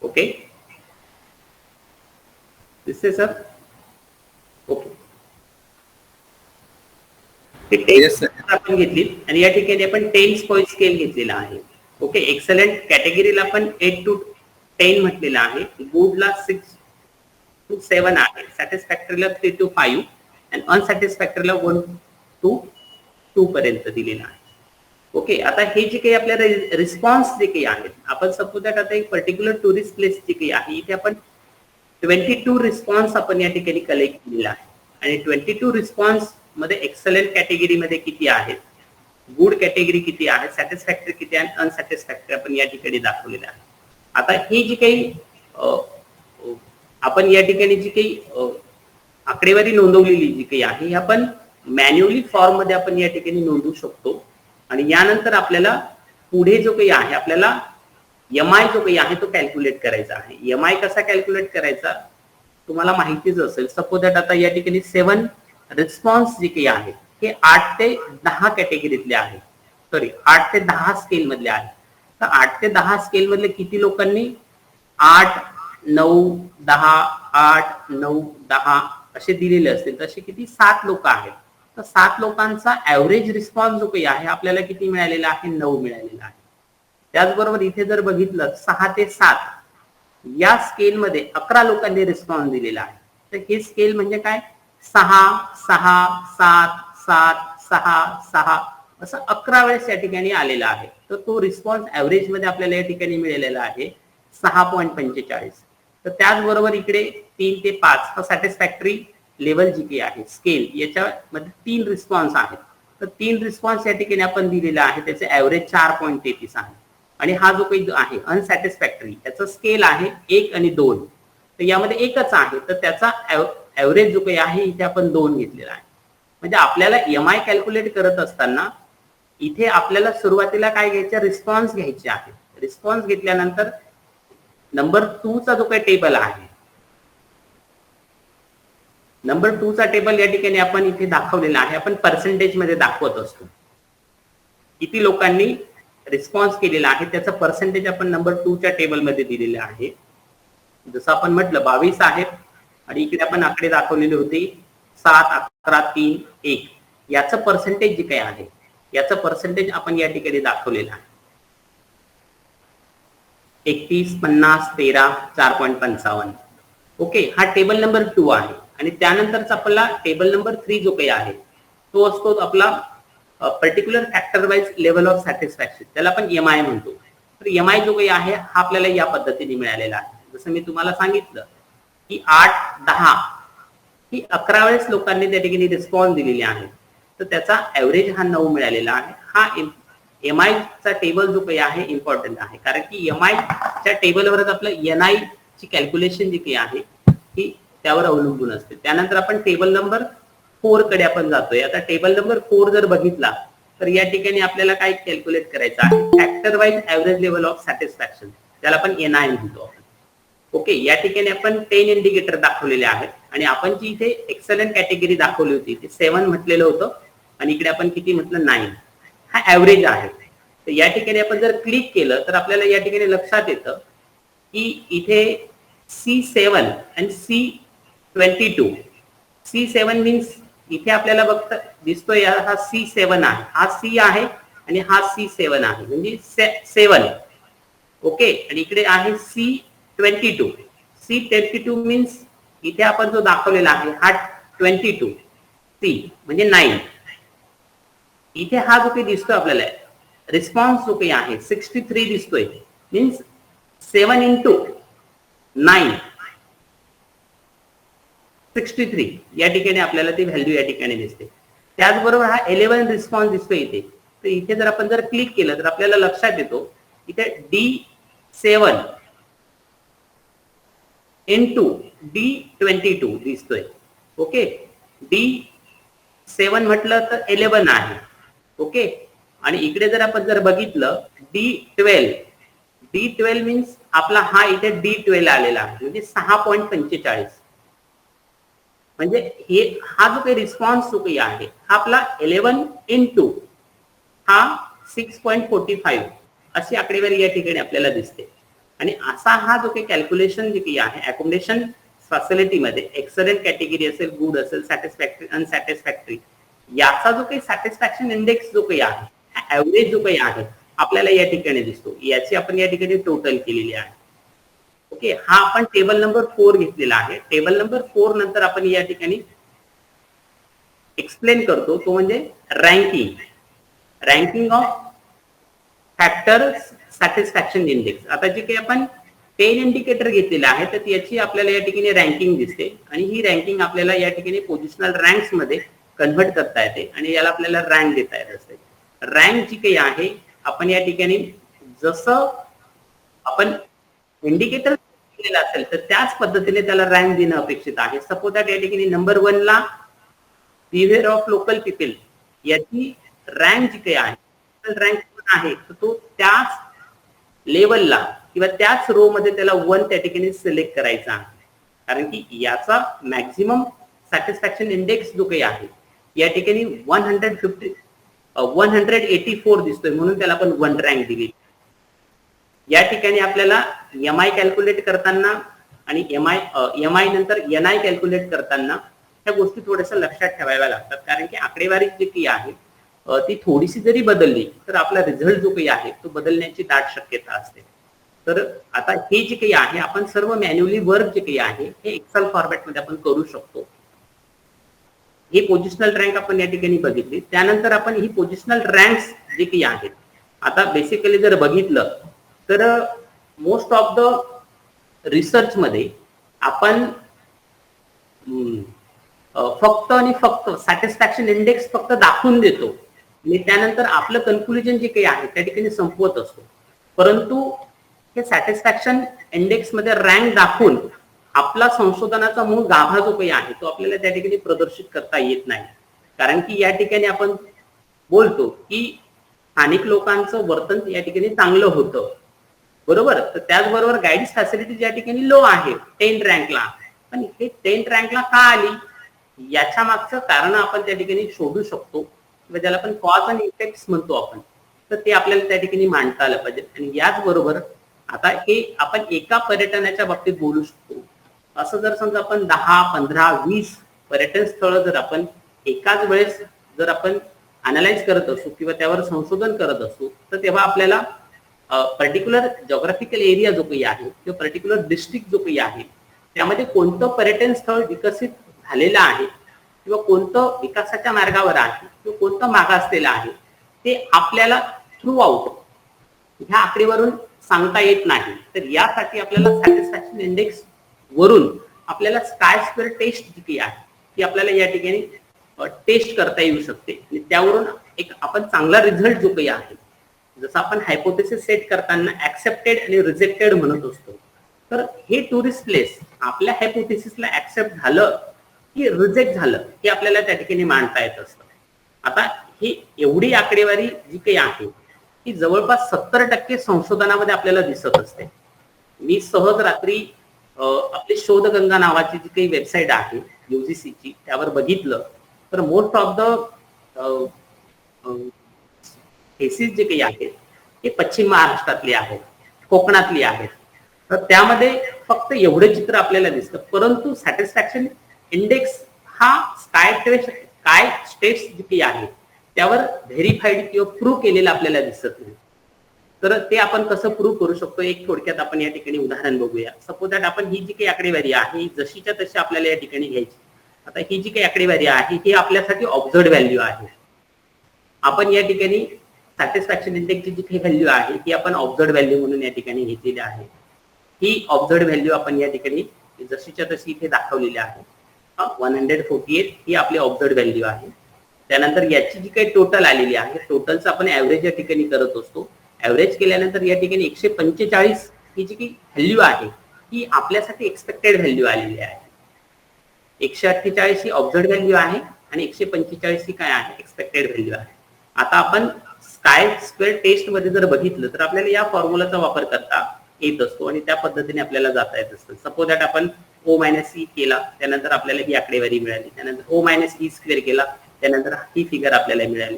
ओके दिसते सर. ओके आपण घेतली आणि या ठिकाणी आपण 10 पॉइंट स्केल घेतलेला आहे. ओके, एक्सलंट कॅटेगरीला आपण 8 to 10 म्हटलेला आहे, गुडला 6 to 7 आहे, सॅटिस्फॅक्टरीला 3 to 5 आणि अनसॅटिस्फॅक्टरीला 1 to 2 पर्यंत दिलेला आहे. ओके, आता हे जे काही आपल्याला रिस्पॉन्स जे काही आहेत आपण सपोज दॅट आता एक पर्टिक्युलर टुरिस्ट प्लेस जे काही आहे इथे आपण 22 रिस्पॉन्स आपण या ठिकाणी कलेक्ट केलेला आहे आणि 22 रिस्पॉन्स मध्ये एक्सलंट कॅटेगरी मध्ये किती आहेत, गुड कॅटेगरी किती आहे, सॅटिस्फॅक्टरी किती आहे, अनसॅटिस्फॅक्टरी आपण या ठिकाणी दाखवलेलं आहे. आता ही जी काही आपण या ठिकाणी जी काही आकडेवारी नोंदवलेली जी काही आहे ही आपण मॅन्युअली फॉर्म मध्ये आपण या ठिकाणी नोंदवू शकतो आणि यानंतर आपल्याला पुढे जो काही आहे आपल्याला MI जो काही आहे तो कॅल्क्युलेट करायचा आहे. MI कसा कॅल्क्युलेट करायचा तुम्हाला माहितीच असेल. सपोज दॅट आता या ठिकाणी 7 रिस्पॉन्स जे काही आहे हे 8 ते 10 कॅटेगरीतले आहेत, सॉरी 8 ते 10 स्केल मधले आहेत. तर 8 ते 10 स्केल मधले किती लोकांनी 8, 9, 10, 8, 9, 10 असे दिलेले असतील तसे किती 7 लोक आहेत. तर 7 लोकांचा ऍव्हरेज रिस्पॉन्स जो काही आहे आपल्याला किती मिळालेला आहे 9 मिळालेला आहे. त्याचबरोबर इथे जर बघितलं 6 ते 7 या स्केल मध्ये 11 लोकांनी रिस्पॉन्स दिलेला आहे. तर हे स्केल म्हणजे काय 6, 6, 7, 7, 6, 6 असं 11 वेळेस या ठिकाणी आलेला आहे. तर तो रिस्पॉन्स ऍव्हरेज मध्ये आपल्याला या ठिकाणी मिळालेला आहे 6.45. तर त्याचबरोबर इकडे 3 ते 5 हा सॅटिस्फॅक्टरी लेवल जी काही आहे स्केल याच्यामध्ये 3 रिस्पॉन्स आहेत. तर 3 रिस्पॉन्स या ठिकाणी आपण दिलेला आहे त्याचे ऍव्हरेज 4.33 आहे आणि हा जो काही आहे अनसॅटिस्फॅक्टरी याचा स्केल आहे 1 आणि 2. तर यामध्ये एकच आहे, तर त्याचा ऍव्हरेज जो काही आहे इथे आपण 2 घेतलेला आहे. म्हणजे आपल्याला एमआय कॅल्क्युलेट करत असताना इथे आपल्याला सुरुवातीला काय घ्यायचे, रिस्पॉन्स घ्यायचे आहे. रिस्पॉन्स घेतल्यानंतर नंबर 2 चा जो काही टेबल आहे, नंबर 2 चा टेबल या ठिकाणी आपण इथे दाखवलेला आहे. आपण पर्सेंटेज मध्ये दाखवत असतो किती लोकांनी रिस्पॉन्स केलेला आहे, त्याचं पर्सेंटेज आपण नंबर 2 च्या टेबल मध्ये दिलेलं आहे. जसं आपण म्हटलं 22 आहेत आणि इकडे आपण आकडे दाखवलेले होते 7, 11, 3, 1. याचं पर्सेंटेज जे काही आहे याचं पर्सेंटेज आपण या ठिकाणी दाखवलेलं आहे. 31, 50, 13, 4.55. ओके, हा टेबल नंबर 2 आहे. आणि त्यानंतरचा आपला टेबल नंबर 3 जो काही आहे तो असतो आपला particular factor wise level of satisfaction, त्याला आपण एमआय म्हणतो. तर एमआय जो काही आहे हा आपल्याला या पद्धतीने मिळालेला आहे. जसं मी तुम्हाला सांगितलं की 8, 10 ही 11 वेळेस लोकांनी त्या ठिकाणी रिस्पॉन्स दिलेले आहे, तर त्याचा ऍव्हरेज हा 9 मिळालेला आहे. हा एमआय चा टेबल जो काही आहे इम्पॉर्टंट आहे, कारण की एमआय च्या टेबलवरच आपलं एनआय ची कॅल्क्युलेशन जी काही आहे ही त्यावर अवलंबून असते. त्यानंतर आपण टेबल नंबर 4 कडे आपण जातोय. आता टेबल नंबर 4 जर बघितला तर या ठिकाणी आपल्याला काय कॅल्क्युलेट करायचं आहे, factor wise average level of satisfaction, त्याला आपण एनआय म्हणतो आपण. ओके, या ठिकाणी आपण 10 इंडिकेटर दाखवलेले आहेत आणि आपण जी इथे एक्सलंट कॅटेगरी दाखवली होती ते 7 म्हटलेलं होतं आणि इकडे आपण किती म्हटलं 9. हा ऍव्हरेज आहे. तर या ठिकाणी आपण जर क्लिक केलं तर आपल्याला या ठिकाणी लक्षात येतं की इथे C7 आणि C22. C7 मीन्स इथे आपल्याला बघता दिसतोय हा C7 आहे, हा C आहे आणि हा C7 आहे, म्हणजे 7. ओके, आणि इकडे आहे C22. C22 मीन्स इथे आपण जो दाखवलेला आहे हा 22, C म्हणजे 9. इथे हा जो काही दिसतोय आपल्याला रिस्पॉन्स जो काही आहे 63 दिसतोय, मीन्स 7 into 9, 63 या ठिकाणी आपल्याला ती व्हॅल्यू या ठिकाणी दिसते. त्याचबरोबर हा 11 रिस्पॉन्स दिसतोय इथे. तर इथे जर आपण जर क्लिक केलं तर आपल्याला लक्षात येतो इथे D7 into D22 दिसतोय. ओके, D7 म्हटलं तर 11 आहे. ओके, आणि इकडे जर आपण जर बघितलं D12 मीन्स आपला हा इथे D12 आलेला आहे, म्हणजे 6.45. म्हणजे हे हा जो काही रिस्पॉन्स जो काही आहे हा आपला 11 into हा 6.45 अशी आकडेवारी या ठिकाणी आपल्याला दिसते. आणि असा हा जो काही कॅल्क्युलेशन जे काही आहे अकोमोडेशन फॅसिलिटीमध्ये एक्सलंट कॅटेगरी असेल, गुड असेल, सॅटिस्फॅक्टरी, अनसॅटिस्फॅक्टरी, याचा जो काही सॅटिस्फॅक्शन इंडेक्स जो काही आहे, ऍव्हरेज जो काही आहे आपल्याला या ठिकाणी दिसतो. याची आपण या ठिकाणी टोटल केलेली आहे. ओके, हा आपण टेबल नंबर 4 घेतलेला आहे. टेबल नंबर 4 नंतर आपण या ठिकाणी एक्सप्लेन करतो तो म्हणजे ranking of factor satisfaction index. आता जे काही आपण 10 इंडिकेटर घेतलेले आहे तर याची आपल्याला या ठिकाणी रँकिंग दिसते आणि ही रँकिंग आपल्याला या ठिकाणी पोझिशनल रँक्स मध्ये कन्व्हर्ट करता येते आणि याला आपल्याला रँक देता येत असते. रँक जी काही आहे आपण या ठिकाणी जसं आपण इंडिकेटर केलेलं असेल तर त्याच पद्धतीने त्याला रँक देणं अपेक्षित आहे. सपोज दॅट या ठिकाणी नंबर 1 ला बिहेवियर ऑफ लोकल पीपल याची रँक जी काही आहे रँक आहे तर तो त्याच लेवलला किंवा त्याच रो मध्ये त्याला 1 त्या ठिकाणी सिलेक्ट करायचा आहे. कारण की याचा मॅक्झिमम सॅटिस्फॅक्शन इंडेक्स जो काही आहे या ठिकाणी 184 दिसतोय, म्हणून त्याला आपण 1 रँक दिली. या ठिकाणी आपल्याला एमआय कॅल्क्युलेट करताना आणि एमआय नंतर एनआय कॅल्क्युलेट करताना ह्या गोष्टी थोड्याशा लक्षात ठेवाव्या लागतात. कारण की आकडेवारी जी काही आहे ती थोडीशी जरी बदलली तर आपला रिझल्ट जो काही आहे तो बदलण्याची दाट शक्यता असते. तर आता हे जे काही आहे आपण सर्व मॅन्युअली वर्क जे काही आहे हे एक्सेल फॉर्मॅट मध्ये आपण करू शकतो. ही पोझिशनल रँक आपण या ठिकाणी बघितली. त्यानंतर आपण ही पोझिशनल रँक्स जे काही आहेत आता बेसिकली जर बघितलं तर मोस्ट ऑफ द रिसर्च मध्ये आपण फक्त आणि फक्त सॅटिस्फॅक्शन इंडेक्स फक्त दाखवून देतो आणि त्यानंतर आपलं कन्क्लुजन जे काही आहे त्या ठिकाणी संपवत असतो. परंतु हे सॅटिस्फॅक्शन इंडेक्स मध्ये रँक दाखवून आपला संशोधनाचा मूळ गाभा जो काही आहे तो आपल्याला त्या ठिकाणी प्रदर्शित करता येत नाही. कारण की या ठिकाणी आपण बोलतो की स्थानिक लोकांचं वर्तन या ठिकाणी चांगलं होतं, बरोबर. तर त्याचबरोबर गाईड्स फॅसिलिटीज या ठिकाणी लो आहे 10th रँकला. पण हे 10th रँकला का आली याच्या मागचं कारण आपण त्या ठिकाणी शोधू शकतो किंवा ज्याला आपण कॉज आणि इफेक्ट्स म्हणतो आपण, तर ते आपल्याला त्या ठिकाणी मांडता आलं पाहिजे. आणि याचबरोबर आता हे आपण एका पर्यटनाच्या बाबतीत बोलू शकतो. असं जर समजा आपण 10, 15, 20 पर्यटन स्थळ जर आपण एकाच वेळेस जर आपण अनालाइज करत असू किंवा त्यावर संशोधन करत असू, तर तेव्हा आपल्याला पर्टिक्युलर जॉग्राफिकल एरिया जो काही आहे किंवा पर्टिक्युलर डिस्ट्रिक्ट जो काही आहे त्यामध्ये कोणतं पर्यटन स्थळ विकसित झालेलं आहे किंवा कोणतं विकासाच्या मार्गावर आहे किंवा कोणतं मागासलेलं आहे ते आपल्याला थ्रू आउट ह्या आकडेवरून सांगता येत नाही. तर यासाठी आपल्याला सॅटिस्फॅक्शन इंडेक्स वरून आपल्याला स्काय स्क्वेअर टेस्ट जी काही आहे ती आपल्याला या ठिकाणी टेस्ट करता येऊ शकते आणि त्यावरून एक आपण चांगला रिझल्ट जो काही आहे, जसं आपण हायपोथेसिस सेट करताना ऍक्सेप्टेड आणि रिजेक्टेड म्हणत असतो, तर हे टुरिस्ट प्लेस आपल्या हायपोथेसिसला ऍक्सेप्ट झालं की रिजेक्ट झालं हे आपल्याला त्या ठिकाणी मांडता येत असतं. आता ही एवढी आकडेवारी जी काही आहे ही जवळपास 70% संशोधनामध्ये आपल्याला दिसत असते. मी सहज रात्री आपली शोधगंगा नावाची जी काही वेबसाईट आहे UGCची त्यावर बघितलं तर मोस्ट ऑफ द केसेस जे काही आहेत ते पश्चिम महाराष्ट्रातले आहेत, कोकणातली आहेत. तर त्यामध्ये फक्त एवढे चित्र आपल्याला दिसतं, परंतु सॅटिस्फॅक्शन इंडेक्स हा काय स्टेट्स जे काही आहे त्यावर व्हेरीफाईड किंवा प्रूव्ह केलेलं आपल्याला दिसत नाही. तर ते आपण कसं प्रूव्ह करू शकतो एक थोडक्यात आपण या ठिकाणी उदाहरण बघूया. सपोज दॅट आपण ही जी काही आकडेवारी आहे जशीच्या तशी आपल्याला या ठिकाणी घ्यायची. आता ही जी काही आकडेवारी आहे ही आपल्यासाठी ऑब्झर्व्ड व्हॅल्यू आहे. आपण या ठिकाणी सॅटिस्फॅक्शन इंडेक्सची जी काही व्हॅल्यू आहे ही आपण ऑब्झर्व्ड व्हॅल्यू म्हणून या ठिकाणी घेतलेली आहे. ही ऑब्झर्व्ड व्हॅल्यू आपण या ठिकाणी जशीच्या तशी इथे दाखवलेली आहे. 148 ही आपली ऑब्झर्व्ड व्हॅल्यू आहे. त्यानंतर याची जी काही टोटल आलेली आहे टोटलचं आपण ऍव्हरेज या ठिकाणी करत असतो. ऍव्हरेज केल्यानंतर या ठिकाणी 145 ही जी काही व्हॅल्यू आहे ही आपल्यासाठी एक्सपेक्टेड व्हॅल्यू आलेली आहे. 148 ही ऑब्झर्व्ड व्हॅल्यू आहे आणि 145 ही काय आहे एक्सपेक्टेड व्हॅल्यू आहे. आता आपण स्काय स्क्वेअर टेस्ट मध्ये जर बघितलं तर आपल्याला या फॉर्म्युलाचा वापर करता येत असतो आणि त्या पद्धतीने आपल्याला जाता येत असतं. सपोज दॅट आपण O-E केला त्यानंतर आपल्याला ही आकडेवारी मिळाली. त्यानंतर O-E स्क्वेअर केला त्यानंतर ही फिगर आपल्याला मिळाली.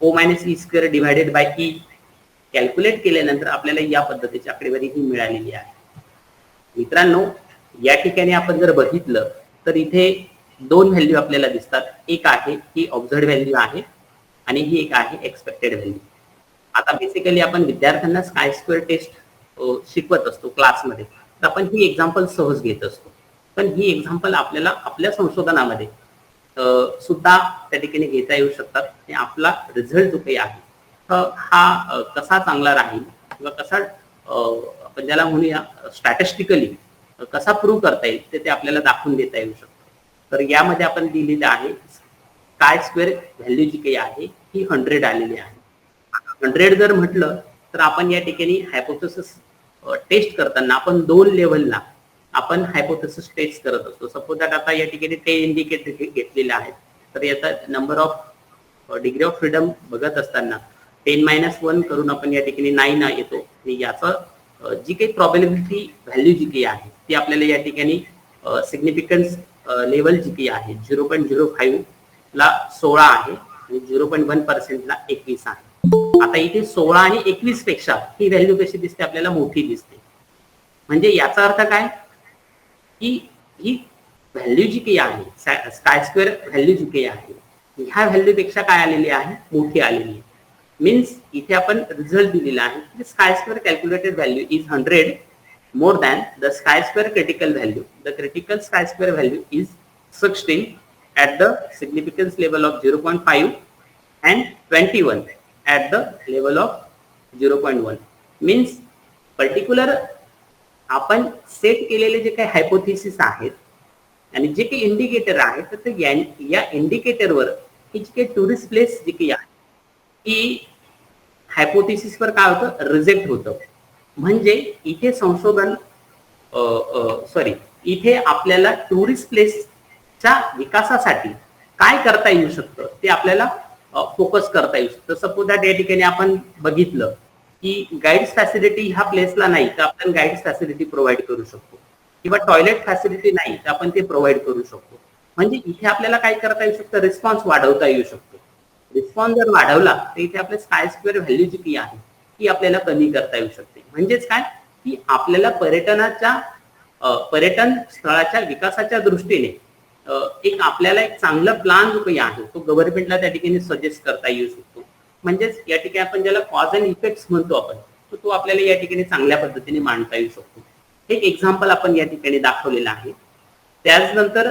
O-E square divided by E calculate केल्यानंतर आपल्याला या पद्धतीची आकडेवारी ही मिळालेली आहे. मित्रांनो या ठिकाणी आपण जर बघितलं तर इथे दोन व्हॅल्यू आपल्याला दिसतात. एक आहे ही ऑब्झर्व्ड व्हॅल्यू आहे आणि ही एक आहे एक्सपेक्टेड व्हॅल्यू. आता बेसिकली आपण विद्यार्थ्यांना स्काय स्क्वेअर टेस्ट शिकवत असतो क्लासमध्ये, तर आपण ही एक्झाम्पल सहज घेत असतो. पण ही एक्झाम्पल आपल्याला आपल्या संशोधनामध्ये सुद्धा त्या ठिकाणी घेता येऊ शकतात आणि आपला रिझल्ट जो काही आहे हा कसा चांगला राहील किंवा कसा आपण ज्याला म्हणूया स्टॅटिस्टिकली कसा प्रूव्ह करता येईल ते आपल्याला दाखवून देता येऊ शकतं. तर यामध्ये आपण दिलेलं आहे स्काय स्क्वेअर व्हॅल्यू जी काही आहे ही 100 आलेली आहे. 100 जर म्हटलं तर आपण या ठिकाणी हायपोथेसिस टेस्ट करताना आपण 2 लेव्हलला आपण हायपोथेसिस टेस्ट करत असतो. सपोज दॅट आता या ठिकाणी 10 इंडिकेटर घेतलेले आहेत तर याचा number of degree of freedom बघत असताना 10-1 करून आपण या ठिकाणी 9 येतो आणि याचं जी काही प्रॉबिलिटी व्हॅल्यू जी काही आहे ती आपल्याला या ठिकाणी सिग्निफिकन्स लेवल जी काही आहे 0.05 ला 16 आहे आणि 0.1% ला 21 आहे. आता इथे 16 आणि 21 पेक्षा ही व्हॅल्यू कशी दिसते आपल्याला मोठी दिसते. म्हणजे याचा अर्थ काय की ही व्हॅल्यू जी काही आहे स्काय स्क्वेअर व्हॅल्यू जी काही आहे ह्या व्हॅल्यू पेक्षा काय आलेली आहे मोठी आलेली आहे. मीन्स इथे आपण रिझल्ट दिलेला आहे की sky square calculated value is 100 more than the sky square critical value. The critical sky square value is 16 at the significance level of 0.5 and 21 at the level of 0.1. Means particular आपण set केलेले जे काही hypothesis आहेत आणि जे काही indicator आहेत तर ते या इंडिकेटरवर ही जी काही टुरिस्ट प्लेस जी काही आहे की हायपोथेसिसवर काय होतं रिजेक्ट होतं. म्हणजे इथे संशोधन इथे आपल्याला टुरिस्ट प्लेसच्या विकासासाठी काय करता येऊ शकतं ते आपल्याला फोकस करता येऊ शकतं. सपोज दॅट या ठिकाणी आपण बघितलं की गाईड्स फॅसिलिटी ह्या प्लेसला नाही तर आपण गाईड्स फॅसिलिटी प्रोव्हाइड करू शकतो किंवा टॉयलेट फॅसिलिटी नाही तर आपण ते प्रोव्हाइड करू शकतो. म्हणजे इथे आपल्याला काय करता येऊ शकतं, रिस्पॉन्स वाढवता येऊ शकतो. रिस्पॉन्स जर वाढवला तर इथे आपल्या स्काय स्क्वेअर व्हॅल्यू जी काही आहे ती आपल्याला कमी करता येऊ शकते. म्हणजेच काय की आपल्याला पर्यटन स्थळाच्या विकासाच्या दृष्टीने एक आपल्याला एक चांगला प्लान जो काही आहे तो गव्हर्नमेंटला त्या ठिकाणी सजेस्ट करता येऊ शकतो. म्हणजेच या ठिकाणी आपण ज्याला कॉज अँड इफेक्ट्स म्हणतो आपण तो आपल्याला या ठिकाणी चांगल्या पद्धतीने मांडता येऊ शकतो. एक एक्झाम्पल आपण या ठिकाणी दाखवलेलं आहे. त्याचनंतर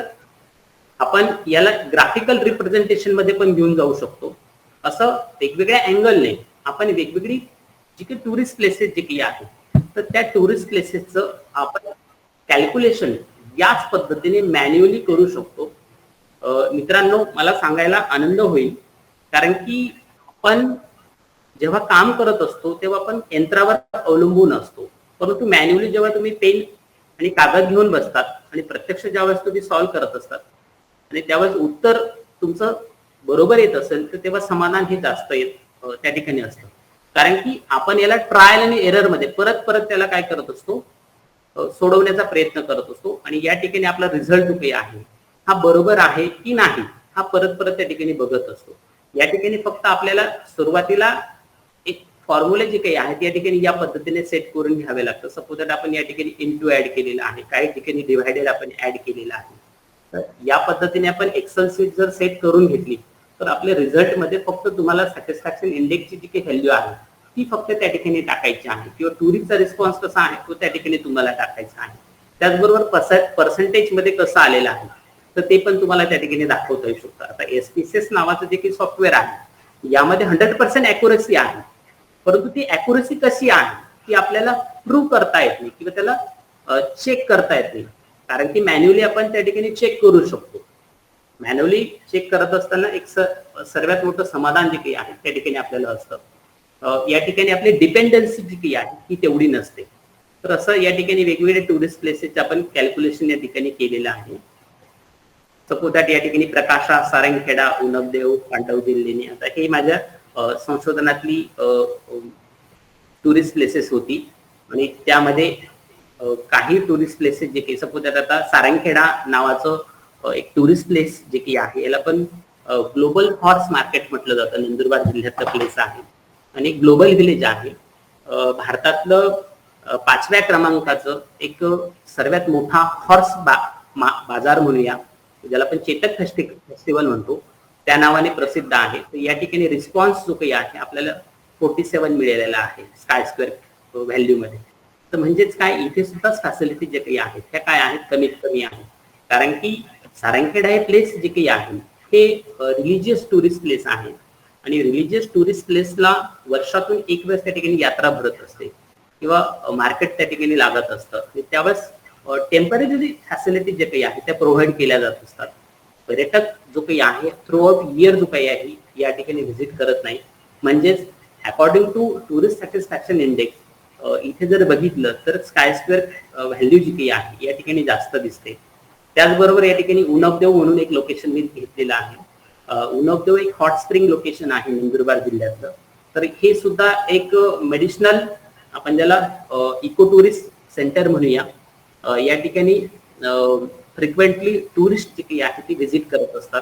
आपण याला ग्राफिकल रिप्रेझेंटेशन मध्ये पण घेऊन जाऊ शकतो. असं वेगवेगळ्या अँगलने आपण वेगवेगळी जी काही टुरिस्ट प्लेसेस जे काही आहेत तर त्या टुरिस्ट प्लेसेसचं आपण कॅल्क्युलेशन याच पद्धतीने मॅन्युअली करू शकतो. मित्रांनो, मला सांगायला आनंद होईल कारण की आपण जेव्हा काम करत असतो तेव्हा आपण यंत्रावर अवलंबून असतो, परंतु मॅन्युअली जेव्हा तुम्ही पेन आणि कागद घेऊन बसतात आणि प्रत्यक्ष ज्यावेळेस तुम्ही सॉल्व्ह करत असतात आणि त्यावेळेस उत्तर तुमचं बरोबर येत असेल तर तेव्हा समाधान हे जास्त त्या ठिकाणी असतं. कारण की आपण याला ट्रायल आणि एरर मध्ये परत परत त्याला काय करत असतो, सोडवण्याचा प्रयत्न करत असतो आणि या ठिकाणी आपला रिझल्ट जो काही आहे हा बरोबर आहे की नाही हा परत परत त्या ठिकाणी बघत असतो. या ठिकाणी फक्त आपल्याला सुरुवातीला एक फॉर्म्युला जे काही आहे या ठिकाणी या पद्धतीने सेट करून घ्यावे लागतं. सपोज दॅट आपण या ठिकाणी इंटू ऍड केलेला आहे, काही ठिकाणी डिव्हायडेड आपण ऍड केलेला आहे. तर या पद्धतीने आपण एक्सेल शीट जर सेट करून घेतली तर आपल्या रिझल्ट मध्ये फक्त तुम्हाला सॅटिस्फॅक्शन इंडेक्सची जी काही व्हॅल्यू आहे ती फक्त त्या ठिकाणी टाकायची आहे किंवा टुरिस्टचा रिस्पॉन्स कसा आहे तो त्या ठिकाणी तुम्हाला टाकायचा आहे. त्याचबरोबर पर्सेंटेज मध्ये कसं आलेलं आहे तर ते पण तुम्हाला त्या ठिकाणी दाखवता येऊ शकतं. आता SPSS नावाचं जे काही सॉफ्टवेअर आहे यामध्ये 100% अॅक्युरसी आहे, परंतु ती अॅक्युरसी कशी आहे ती आपल्याला प्रूव्ह करता येत नाही किंवा त्याला चेक करता येत नाही. कारण की मॅन्युअली आपण त्या ठिकाणी चेक करू शकतो. मॅन्युअली चेक करत असताना एक सर्वात मोठं समाधान जे काही आहे त्या ठिकाणी आपल्याला असतं. या ठिकाणी आपली डिपेंडन्सी जी काही आहे ती तेवढी नसते. तर असं या ठिकाणी वेगवेगळे टुरिस्ट प्लेसेसचे आपण कॅल्क्युलेशन या ठिकाणी केलेलं आहे. सपोज दॅट या ठिकाणी प्रकाशा, सारंगखेडा, उनबदेव, पांडवजी लेणी आता हे माझ्या संशोधनातली टुरिस्ट प्लेसेस होती आणि त्यामध्ये काही टुरिस्ट प्लेसेस जे काही सपोज दॅट आता सारंगखेडा नावाचं एक टुरिस्ट प्लेस जे काही आहे याला पण ग्लोबल हॉर्स मार्केट म्हटलं जातं. नंदुरबार जिल्ह्यातलं प्लेस आहे आणि ग्लोबल विलेज आहे. भारतातलं 5व्या क्रमांकाचं एक सर्वात मोठा हॉर्स बाजार म्हणूया, ज्याला आपण चेतक फेस्टिवल म्हणतो त्या नावाने प्रसिद्ध आहे. तर या ठिकाणी रिस्पॉन्स जो काही आहे आपल्याला 47 मिळालेला आहे स्काय स्क्वेअर व्हॅल्यू मध्ये. तर म्हणजेच काय इथे सुद्धा फॅसिलिटी जे काही आहेत त्या काय आहेत कमीत कमी आहे. कारण की सारंगखेडा हे प्लेस जे काही आहे हे रिलिजियस टुरिस्ट प्लेस आहे आणि रिलिजियस टुरिस्ट प्लेसला वर्षातून एक वेळेस त्या ठिकाणी यात्रा भरत असते किंवा मार्केट त्या ठिकाणी लागत असतं. त्यावेळेस टेम्पररी फॅसिलिटी जे काही आहे त्या प्रोव्हाइड केल्या जात असतात. पर्यटक जो काही आहे थ्रू आउट इयर जो काही आहे या ठिकाणी व्हिजिट करत नाही. म्हणजेच according to tourist satisfaction index इथे जर बघितलं तर स्काय स्क्वेअर व्हॅल्यू जी काही आहे या ठिकाणी जास्त दिसते. त्याचबरोबर या ठिकाणी उनबदेव म्हणून एक लोकेशन मी घेतलेलं आहे. उनबदेव एक हॉट स्प्रिंग लोकेशन आहे नंदुरबार जिल्ह्यातलं. तर हे सुद्धा एक मेडिसिनल आपण ज्याला इको टुरिस्ट सेंटर म्हणूया. या ठिकाणी फ्रिक्वेंटली टुरिस्ट जे काही आहे ती व्हिजिट करत असतात.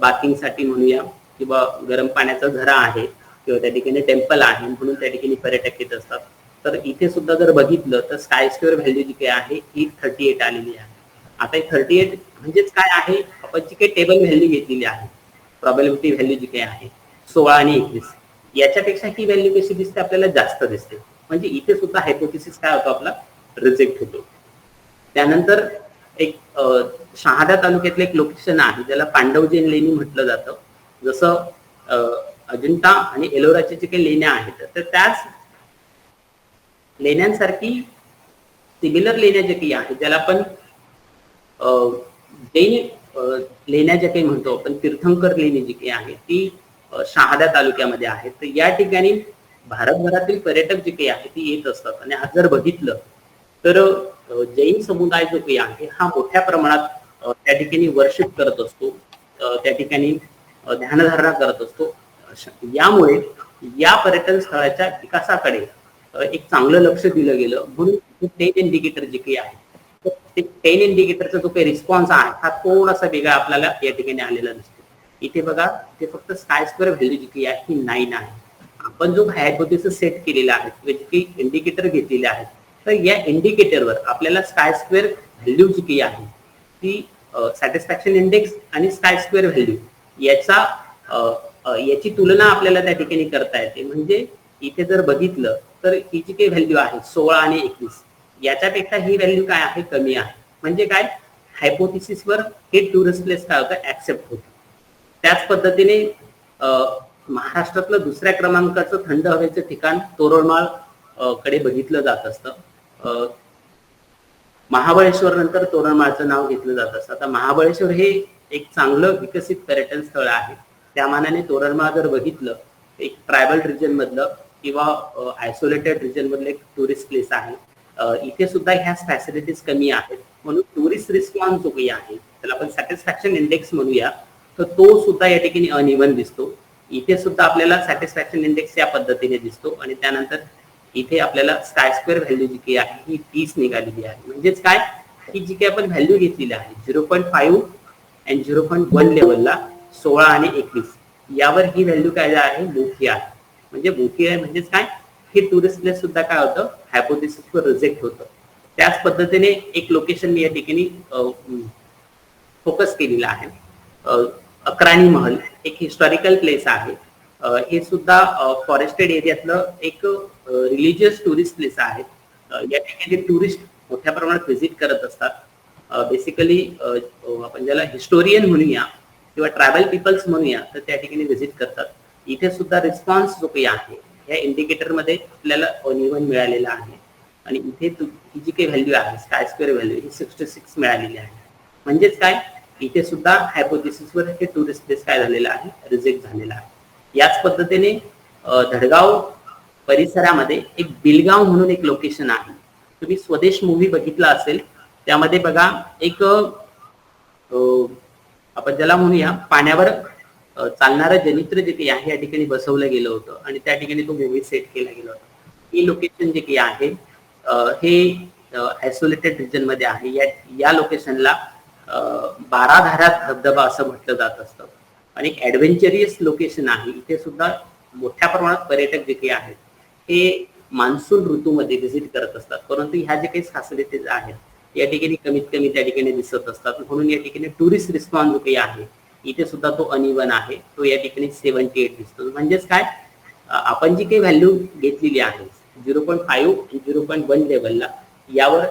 बाथिंगसाठी म्हणूया किंवा गरम पाण्याचा झरा आहे किंवा त्या ठिकाणी टेम्पल आहे म्हणून त्या ठिकाणी पर्यटक येत असतात. तर इथे सुद्धा जर बघितलं तर स्काय स्क्वेअर व्हॅल्यू जी काही आहे ही 38 आलेली आहे. आता 38 म्हणजेच काय आहे, आपण जी काही टेबल व्हॅल्यू घेतलेली आहे प्रॉबॅबिलिटी व्हॅल्यू जी काही आहे 16 आणि 21 याच्यापेक्षा ही व्हॅल्यू कशी दिसते आपल्याला जास्त दिसते. म्हणजे इथे सुद्धा हायपोथेसिस काय होतो आपला रिजेक्ट होतो. त्यानंतर एक शहादा तालुक्यातलं एक लोकेशन आहे ज्याला पांडवजी लेणी म्हटलं जातं. जसं अजिंठा आणि एलोराच्या जे काही लेण्या आहेत तर त्याच लेण्यांसारखी सिमिलर लेण्या जे काही आहेत ज्याला आपण जैन लेण्या ज्या काही म्हणतो आपण तीर्थंकर लेणी जी काही आहे ती शहादा तालुक्यामध्ये आहे. तर या ठिकाणी भारतभरातील पर्यटक जे काही आहे ती येत असतात आणि आज जर बघितलं तर जैन समुदाय जो काही आहे हा मोठ्या प्रमाणात त्या ठिकाणी वर्शिप करत असतो, त्या ठिकाणी ध्यानधारणा करत असतो. यामुळे या पर्यटन स्थळाच्या विकासाकडे एक चांगलं लक्ष दिलं गेलं, म्हणून 10 इंडिकेटर जे काही आहे, तर ते 10 इंडिकेटरचा जो काही रिस्पॉन्स आहे हा थोडासा वेगळा आपल्याला या ठिकाणी आलेला दिसतो. इथे बघा, ते फक्त स्काय स्क्वेअर व्हॅल्यू जी काही आहे ही 9 आहे. आपण जो हायपोथेसिस सेट केलेला आहे किंवा जे काही इंडिकेटर घेतलेले आहेत, तर या इंडिकेटरवर आपल्याला स्काय स्क्वेअर व्हॅल्यू जी काही आहे ती सॅटिस्फॅक्शन इंडेक्स आणि स्काय स्क्वेअर व्हॅल्यू याची तुलना आपल्याला त्या ठिकाणी करता येते. म्हणजे इथे जर बघितलं तर ही जी काही व्हॅल्यू आहे 16 आणि 21 याच्यापेक्षा ही व्हॅल्यू काय आहे, कमी आहे. म्हणजे काय, हायपोथेसिसवर हे टुरिस्ट प्लेस काय होतं, ऍक्सेप्ट होतं. त्याच पद्धतीने महाराष्ट्रातलं दुसऱ्या क्रमांकाचं थंड हवेचं ठिकाण तोरणमाळ कडे बघितलं जात असतं. महाबळेश्वर नंतर तोरणमाळचं नाव घेतलं जात असतं. आता महाबळेश्वर हे एक चांगलं विकसित पर्यटन स्थळ आहे. त्या मानाने तोरणमाळ जर बघितलं, एक ट्रायबल रिजन मधलं किंवा आयसोलेटेड रिजन मधलं एक टुरिस्ट प्लेस आहे. इथे सुद्धा ह्या फॅसिलिटीज कमी आहेत, म्हणून टुरिस्ट रिस्पॉन्स जो काही आहे त्याला आपण सॅटिस्फॅक्शन इंडेक्स म्हणूया, तर तो सुद्धा या ठिकाणी अनइव्हन दिसतो. इथे सुद्धा आपल्याला सॅटिस्फॅक्शन इंडेक्स या पद्धतीने दिसतो आणि त्यानंतर इथे आपल्याला स्काय स्क्वेअर व्हॅल्यू जी काही आहे ही 30 निघालेली आहे. म्हणजेच काय, ही जी काही आपण व्हॅल्यू घेतलेली आहे 0.5 आणि 0.1 लेवलला 16 आणि 21 यावर ही व्हॅल्यू काय आहे, मोठी आहे. म्हणजे मोठी आहे म्हणजेच काय, हे टुरिस्ट प्लेस सुद्धा काय होतं, हायपोथेसिसवर रिजेक्ट होतं. त्याच पद्धतीने एक लोकेशन मी या ठिकाणी फोकस केलेला आहे. अक्राणी महल एक हिस्टॉरिकल प्लेस आहे. हे सुद्धा फॉरेस्टेड एरियातलं एक रिलिजियस टुरिस्ट प्लेस आहे. या ठिकाणी टुरिस्ट मोठ्या प्रमाणात व्हिजिट करत असतात. बेसिकली आपण ज्याला हिस्टोरियन म्हणूया किंवा ट्रायबल पीपल्स म्हणूया, तर त्या ठिकाणी व्हिजिट करतात. इथे सुद्धा रिस्पॉन्स जो काही आहे या इंडिकेटर मध्ये आपल्याला अनइव्हन मिळालेला आहे आणि इथे ही जी काही व्हॅल्यू आहे स्काय स्क्वेअर व्हॅल्यू ही 66 मिळालेली आहे. म्हणजेच काय, इथे सुद्धा हायपोथेसिसवर हे टुरिस्ट प्लेस काय झालेला आहे, रिजेक्ट झालेला आहे. याच पद्धतीने धडगाव परिसरामध्ये एक बिलगाव म्हणून एक लोकेशन आहे. तुम्ही स्वदेश मूव्ही बघितला असेल, त्यामध्ये बघा एक आपण ज्याला म्हणूया पाण्यावर चालणारं जनित्र जे काही आहे या ठिकाणी बसवलं गेलं होतं आणि त्या ठिकाणी तो मूव्ही सेट केला गेला होता. ही लोकेशन जे काही आहे हे आयसोलेटेड रिजन मध्ये आहे. या लोकेशनला 12 धारात धबधबा असं म्हटलं जात असतं आणि एक ऍडव्हेंचरियस लोकेशन आहे. इथे सुद्धा मोठ्या प्रमाणात पर्यटक जे काही आहेत हे मान्सून ऋतूमध्ये व्हिजिट करत असतात, परंतु ह्या जे काही फॅसिलिटीज आहेत या ठिकाणी कमीत कमी त्या ठिकाणी दिसत असतात. म्हणून या ठिकाणी टुरिस्ट रिस्पॉन्स जो काही आहे इथे सुद्धा तो अनइव्हन आहे, तो या ठिकाणी 78 दिसतो. म्हणजेच काय, आपण जी काही व्हॅल्यू घेतलेली आहे 0.5 आणि 0.1 लेवलला, यावर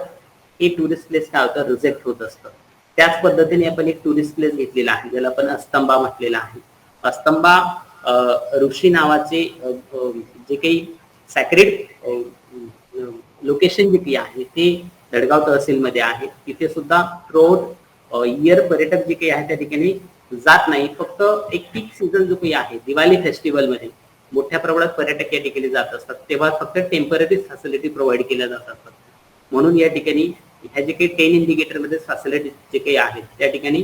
हे टुरिस्ट प्लेस काय होतं, रिजेक्ट होत असतं. त्याच पद्धतीने आपण एक टुरिस्ट प्लेस घेतलेला आहे ज्याला आपण अस्तंबा म्हटलेला आहे. अस्तंबा ऋषी नावाचे जे काही सॅक्रेड लोकेशन जे काही आहे ते धडगाव तहसीलमध्ये आहे. तिथे सुद्धा थ्रूआउट इयर पर्यटक जे काही आहे त्या ठिकाणी जात नाही. फक्त एक पीक सीझन जो काही आहे दिवाळी फेस्टिवल मध्ये मोठ्या प्रमाणात पर्यटक या ठिकाणी जात असतात, तेव्हा फक्त टेम्पररी फॅसिलिटी प्रोव्हाइड केल्या जात असतात. म्हणून या ठिकाणी ह्या जे काही 10 इंडिकेटर मध्ये फॅसिलिटी जे काही आहेत त्या ठिकाणी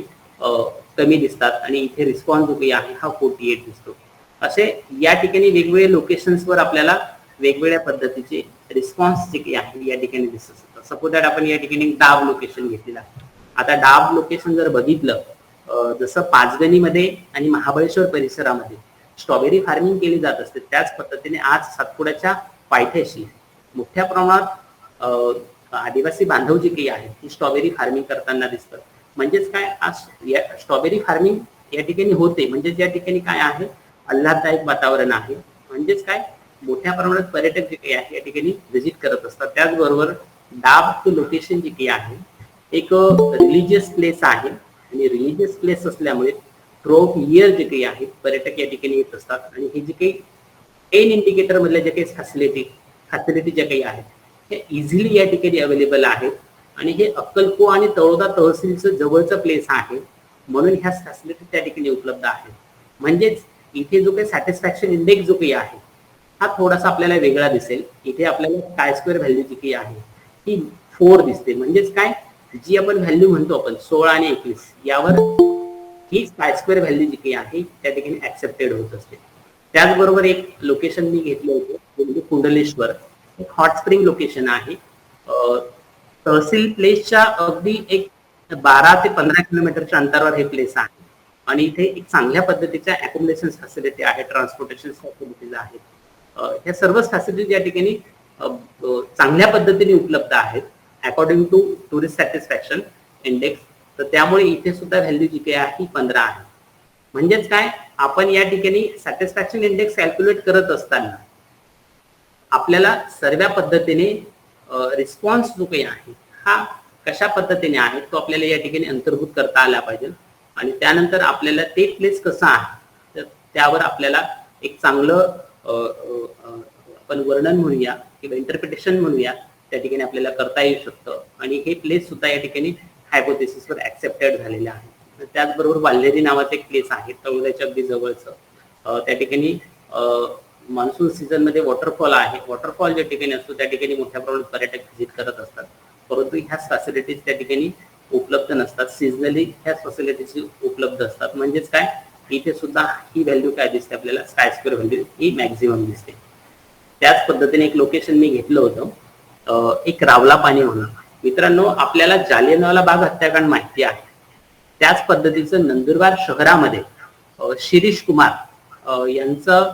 कमी दिसतात आणि इथे रिस्पॉन्स जो काही आहे हा 48 दिसतो. असे या ठिकाणी वेगवेगळ्या लोकेशन्सवर आपल्याला वेगवेगळ्या पद्धतीचे रिस्पॉन्स जे काही आहे या ठिकाणी दिसत असतात. सपोज दॅट आपण या ठिकाणी डाब लोकेशन घेतलेलं आहे. आता डाब लोकेशन जर बघितलं, जसं पाचगणीमध्ये आणि महाबळेश्वर परिसरामध्ये स्ट्रॉबेरी फार्मिंग केली जात असते, त्याच पद्धतीने आज सातपुड्याच्या पायथ्याशी मोठ्या प्रमाणात आदिवासी बांधव जे काही आहेत ही स्ट्रॉबेरी फार्मिंग करताना दिसतात. म्हणजेच काय, आज स्ट्रॉबेरी फार्मिंग या ठिकाणी होते, म्हणजे या ठिकाणी काय आहे, आल्हाददायक वातावरण आहे. म्हणजेच काय, मोठ्या प्रमाणात पर्यटक जे काही आहे या ठिकाणी व्हिजिट करत असतात. त्याचबरोबर डाब लोकेशन जे काही आहे एक रिलिजियस प्लेस आहे आणि रिलिजियस प्लेस असल्यामुळे थ्रूआउट इयर जे काही आहे पर्यटक या ठिकाणी येत असतात आणि हे जे काही 10 इंडिकेटर मधल्या जे काही फॅसिलिटी ज्या काही आहेत हे इझिली या ठिकाणी अवेलेबल आहेत आणि हे अक्कलकोट आणि तळोदा तहसीलचं जवळचं प्लेस आहे, म्हणून ह्या फॅसिलिटी त्या ठिकाणी उपलब्ध आहेत. म्हणजेच इथे जो काही सॅटिस्फॅक्शन इंडेक्स जो काही आहे हा थोडासा आपल्याला वेगळा दिसेल. इथे आपल्याला स्काय स्क्वेअर व्हॅल्यू जी काही आहे ही 4 दिसते. म्हणजेच काय, जी आपण व्हॅल्यू म्हणतो आपण 16 आणि 21 यावर ही स्काय स्क्वेअर व्हॅल्यू जी काही आहे त्या ठिकाणी ऍक्सेप्टेड होत असते. त्याचबरोबर एक लोकेशन मी घेतलं होतं म्हणजे कुंडलेश्वर, एक हॉट स्प्रिंग लोकेशन आहे. तहसील प्लेसच्या अगदी एक 12 ते 15 किलोमीटरच्या अंतरावर हे प्लेस आहे आणि इथे एक चांगल्या पद्धतीच्या अकोमोडेशन फॅसिलिटी आहे, ट्रान्सपोर्टेशन फॅसिलिटीज आहेत. ह्या सर्वच फॅसिलिटीज या ठिकाणी चांगल्या पद्धतीने उपलब्ध आहेत according to tourist satisfaction index. तर त्यामुळे इथे सुद्धा व्हॅल्यू जी काही आहे ही 15 आहे. म्हणजेच काय, आपण या ठिकाणी सॅटिस्फॅक्शन इंडेक्स कॅल्क्युलेट करत असताना आपल्याला सर्व पद्धतीने रिस्पॉन्स जो काही आहे हा कशा पद्धतीने आहे तो आपल्याला या ठिकाणी अंतर्भूत करता आला पाहिजे आणि त्यानंतर आपल्याला ते प्लेस कसं आहे तर त्यावर आपल्याला एक चांगलं आपण वर्णन म्हणूया किंवा इंटरप्रिटेशन म्हणूया त्या ठिकाणी आपल्याला करता येऊ शकतं आणि हे प्लेस सुद्धा या ठिकाणी हायपोथेसिसवर ऍक्सेप्टेड झालेलं आहे. त्याचबरोबर वाल्हेरी नावाचं एक प्लेस आहे तळोद्याच्या अगदी जवळचं. त्या ठिकाणी मान्सून सीझन मध्ये वॉटरफॉल आहे. वॉटरफॉल ज्या ठिकाणी असतो त्या ठिकाणी मोठ्या प्रमाणात पर्यटक व्हिजिट करत असतात, परंतु ह्याच फॅसिलिटीज त्या ठिकाणी उपलब्ध नसतात. सीझनली ह्याच फॅसिलिटीज उपलब्ध असतात. म्हणजेच काय, इथे सुद्धा ही व्हॅल्यू काय दिसते आपल्याला, स्काय स्क्वेअर व्हॅल्यू ही मॅक्झिमम दिसते. त्याच पद्धतीने एक लोकेशन मी घेतलं होतं, एक रावला पाणी म्हणून. मित्रांनो, आपल्याला जालियनवाला बाग हत्याकांड माहिती आहे, त्याच पद्धतीचं नंदुरबार शहरामध्ये शिरीष कुमार यांचं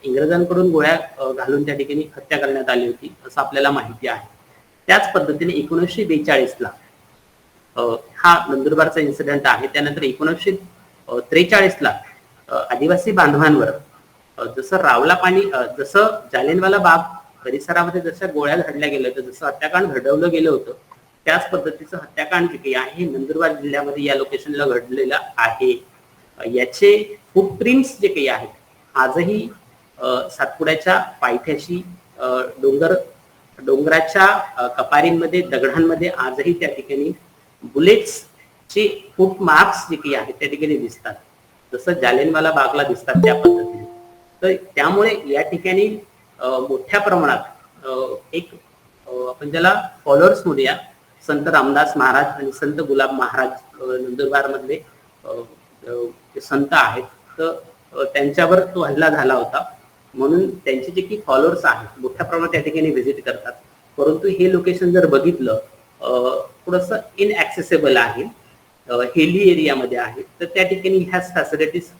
इंग्रजांकडून गोळ्या घालून त्या ठिकाणी हत्या करण्यात आली होती असं आपल्याला माहिती आहे. त्याच पद्धतीने 1942ला हा नंदुरबारचा इन्सिडेंट आहे. त्यानंतर 1943ला आदिवासी बांधवांवर जसं रावला पाणी, जसं जालियनवाला बाग परिसरामध्ये जशा गोळ्या घडल्या गेल्या होत्या, जसं हत्याकांड घडवलं गेलं होतं, त्याच पद्धतीचं हत्याकांड जे काही आहे नंदुरबार जिल्ह्यामध्ये या लोकेशनला घडलेलं आहे. याचे फुटप्रिंट्स जे काही आहेत आजही सातपुड्याच्या पायथ्याशी डोंगराच्या कपारींमध्ये, दगडांमध्ये आजही त्या ठिकाणी बुलेट्सचे फुट मार्क्स जे काही आहेत त्या ठिकाणी दिसतात, जसं जालियनवाला बागला दिसतात त्या पद्धतीने. तर त्यामुळे या ठिकाणी मोठ्या प्रमाणात एक आपण ज्याला फॉलोअर्स म्हणूया, संत रामदास महाराज आणि संत गुलाब महाराज नंदुरबार मधले संत आहेत, तर त्यांच्यावर तो हल्ला झाला होता. म्हणून त्यांचे जे की फॉलोअर्स आहेत मोठ्या प्रमाणात त्या ठिकाणी व्हिजिट करतात. परंतु हे लोकेशन जर बघितलं थोडंसं इनऍक्सेसेबल आहे, हिली एरियामध्ये आहे, तर त्या ठिकाणी ह्याच फॅसिलिटीज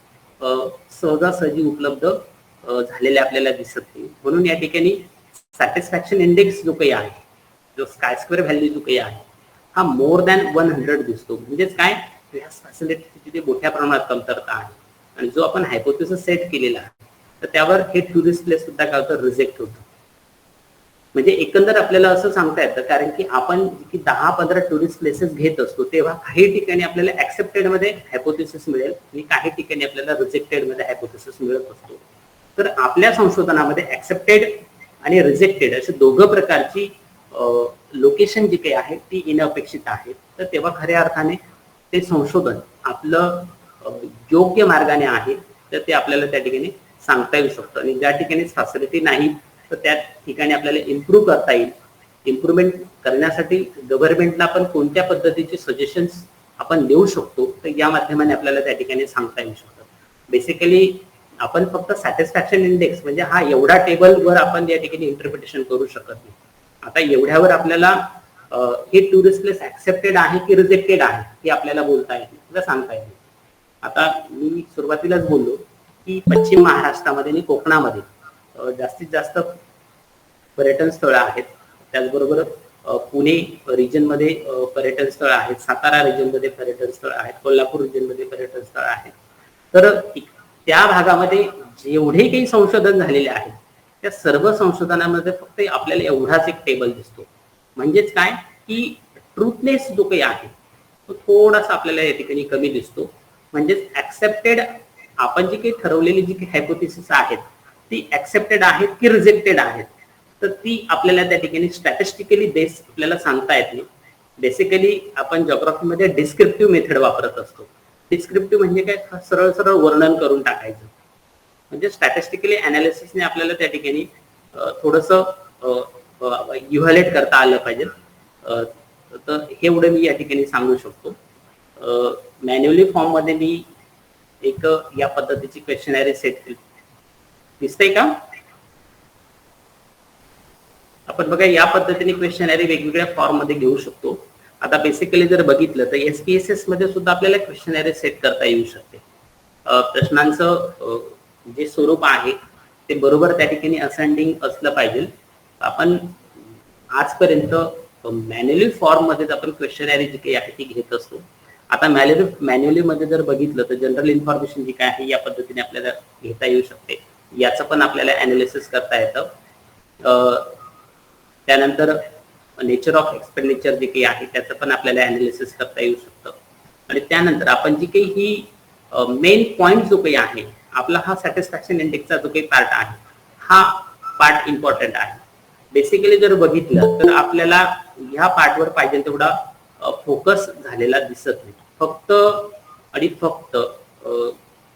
सहजासहजी उपलब्ध झालेल्या आपल्याला दिसत नाही. म्हणून या ठिकाणी सॅटिस्फॅक्शन इंडेक्स जो काही आहे, जो स्काय स्क्वेअर व्हॅल्यू जो काही आहे हा मोर दॅन 100 दिसतो. म्हणजेच काय, ह्या फॅसिलिटीची तिथे मोठ्या प्रमाणात कमतरता आहे आणि जो आपण हायपोथेसिस सेट केलेला आहे तर त्यावर हे टुरिस्ट प्लेस सुद्धा काय होतं, रिजेक्ट होतं. म्हणजे एकंदर आपल्याला असं सांगता येतं, कारण की आपण 10-15 टुरिस्ट प्लेसेस घेत असतो तेव्हा काही ठिकाणी आपल्याला ऍक्सेप्टेड मध्ये हायपोथेसिस मिळेल आणि काही ठिकाणी आपल्याला रिजेक्टेड मध्ये हायपोथेसिस मिळत असतो. तर आपल्या संशोधनामध्ये ऍक्सेप्टेड आणि रिजेक्टेड अशा दोघं प्रकारची लोकेशन जी काही आहे ती इनअपेक्षित आहेत. तर तेव्हा खऱ्या अर्थाने ते संशोधन आपलं योग्य मार्गाने आहे तर ते आपल्याला त्या ठिकाणी सांगता येऊ शकतं. आणि ज्या ठिकाणी फॅसिलिटी नाही तर त्या ठिकाणी आपल्याला इम्प्रूव्ह करता येईल. इम्प्रूव्हमेंट करण्यासाठी गव्हर्नमेंटला आपण कोणत्या पद्धतीचे सजेशन्स आपण देऊ शकतो तर या माध्यमाने आपल्याला त्या ठिकाणी सांगता येऊ शकतं. बेसिकली आपण फक्त सॅटिस्फॅक्शन इंडेक्स म्हणजे हा एवढा टेबलवर आपण या ठिकाणी इंटरप्रिटेशन करू शकत नाही. आता एवढ्यावर आपल्याला हे टुरिस्ट प्लेस ऍक्सेप्टेड आहे की रिजेक्टेड आहे हे आपल्याला बोलता येईल किंवा सांगता येईल. आता मी सुरुवातीलाच बोललो की पश्चिम महाराष्ट्रामध्ये आणि कोकणामध्ये जास्तीत जास्त पर्यटन स्थळं आहेत. त्याचबरोबर पुणे रिजन मध्ये पर्यटन स्थळ आहेत, सातारा रिजन मध्ये पर्यटन स्थळ आहेत, कोल्हापूर रिजन मध्ये पर्यटन स्थळ आहेत. तर त्या भागामध्ये जेवढे काही संशोधन झालेले आहेत त्या सर्व संशोधनामध्ये फक्त आपल्याला एवढाच एक टेबल दिसतो. म्हणजेच काय की ट्रुथनेस जो काही आहे तो थोडासा आपल्याला या ठिकाणी कमी दिसतो. म्हणजेच ऍक्सेप्टेड आपण जी काही ठरवलेली जी काही हायपोथेसिस आहेत ती ऍक्सेप्टेड आहेत की रिजेक्टेड आहेत तर ती आपल्याला त्या ठिकाणी स्टॅटिस्टिकली बेस आपल्याला सांगता येत नाही. बेसिकली आपण जिओग्राफीमध्ये डिस्क्रिप्टिव्ह मेथड वापरत असतो. डिस्क्रिप्टिव्ह म्हणजे काय, सरळ सरळ वर्णन करून टाकायचं. म्हणजे स्टॅटिस्टिकली अनालिसिसने आपल्याला त्या ठिकाणी थोडंसं इव्हॅल्युएट करता आलं पाहिजे. तर एवढं मी या ठिकाणी सांगू शकतो. मॅन्युअली फॉर्म मध्ये मी एक या पद्धतीची क्वेश्चनरी सेट केली. दिसतंय का? आपण बघा या पद्धतीने क्वेश्चनरी वेगवेगळ्या फॉर्म मध्ये घेऊ शकतो. आता बेसिकली जर बघितलं तर SPSS मध्ये सुद्धा आपल्याला क्वेश्चनरी सेट करता येऊ शकते. प्रश्नांचं जे स्वरूप आहे ते बरोबर त्या ठिकाणी असेंडिंग असलं पाहिजे. आपण आजपर्यंत मॅन्युअली फॉर्म मध्ये आपण क्वेश्चनरी जी काही आहे ती घेत असतो. आता मॅन्युअली मध्ये जर बघितलं तर जनरल इन्फॉर्मेशन जी काय आहे या पद्धतीने आपल्याला घेता येऊ शकते. याचं पण आपल्याला अनालिसिस करता येतं. त्यानंतर नेचर ऑफ एक्सपेंडिचर जे काही आहे त्याचं पण आपल्याला अनालिसिस करता येऊ शकतं. आणि त्यानंतर आपण जी काही ही मेन पॉइंट जो काही आहे आपला हा सॅटिस्फॅक्शन इंडेक्सचा जो काही पार्ट आहे हा पार्ट इम्पॉर्टंट आहे. बेसिकली जर बघितलं तर आपल्याला ह्या पार्टवर पाहिजे तेवढा फोकस झालेला दिसत नाही. फक्त आणि फक्त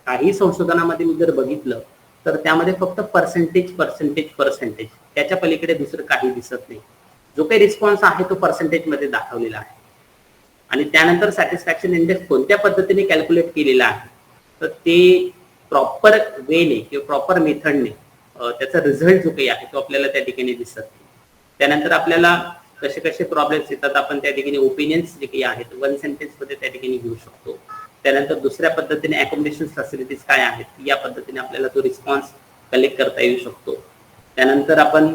काही संशोधनामध्ये मी जर बघितलं तर त्यामध्ये फक्त पर्सेंटेज त्याच्या पलीकडे दुसरं काही दिसत नाही. जो काही रिस्पॉन्स आहे तो पर्सेंटेज मध्ये दाखवलेला आहे. आणि त्यानंतर सॅटिस्फॅक्शन इंडेक्स कोणत्या पद्धतीने कॅल्क्युलेट केलेला आहे तर ते प्रॉपर वेने किंवा प्रॉपर मेथडने त्याचा रिझल्ट जो काही आहे तो आपल्याला त्या ठिकाणी दिसत नाही. त्यानंतर आपल्याला कसे कसे प्रॉब्लेम्स येतात आपण त्या ठिकाणी ओपिनियन्स जे काही आहेत 1 सेंटेन्स मध्ये त्या ठिकाणी घेऊ शकतो. त्यानंतर दुसऱ्या पद्धतीने अकोमोडेशन फॅसिलिटीज काय आहेत या पद्धतीने आपल्याला तो रिस्पॉन्स कलेक्ट करता येऊ शकतो. त्यानंतर आपण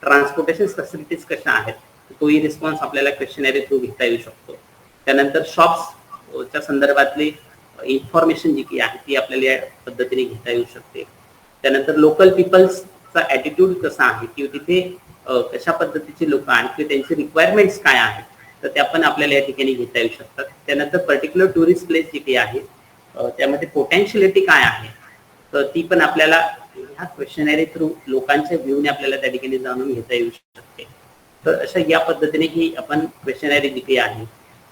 ट्रान्सपोर्टेशन फॅसिलिटीज कशा आहेत तोही रिस्पॉन्स आपल्याला क्वेश्चनरी थ्रू घेता येऊ शकतो. त्यानंतर शॉप्सच्या संदर्भातली इन्फॉर्मेशन जी काही आहे ती आपल्याला या पद्धतीने घेता येऊ शकते. त्यानंतर लोकल पीपल्सचा ॲटिट्यूड कसा आहे किंवा तिथे कशा पद्धतीचे लोक आहेत किंवा त्यांचे रिक्वायरमेंट्स काय आहेत तर त्या पण आपल्याला या ठिकाणी घेता येऊ शकतात. त्यानंतर पर्टिक्युलर टुरिस्ट प्लेस जी काही आहे त्यामध्ये पोटेन्शियलिटी काय आहे तर ती पण आपल्याला ह्या क्वेश्चनरी थ्रू लोकांच्या व्ह्यूने आपल्याला त्या ठिकाणी जाणून घेता येऊ शकते. तर अशा या पद्धतीने ही आपण क्वेश्चनरी जी काही आहे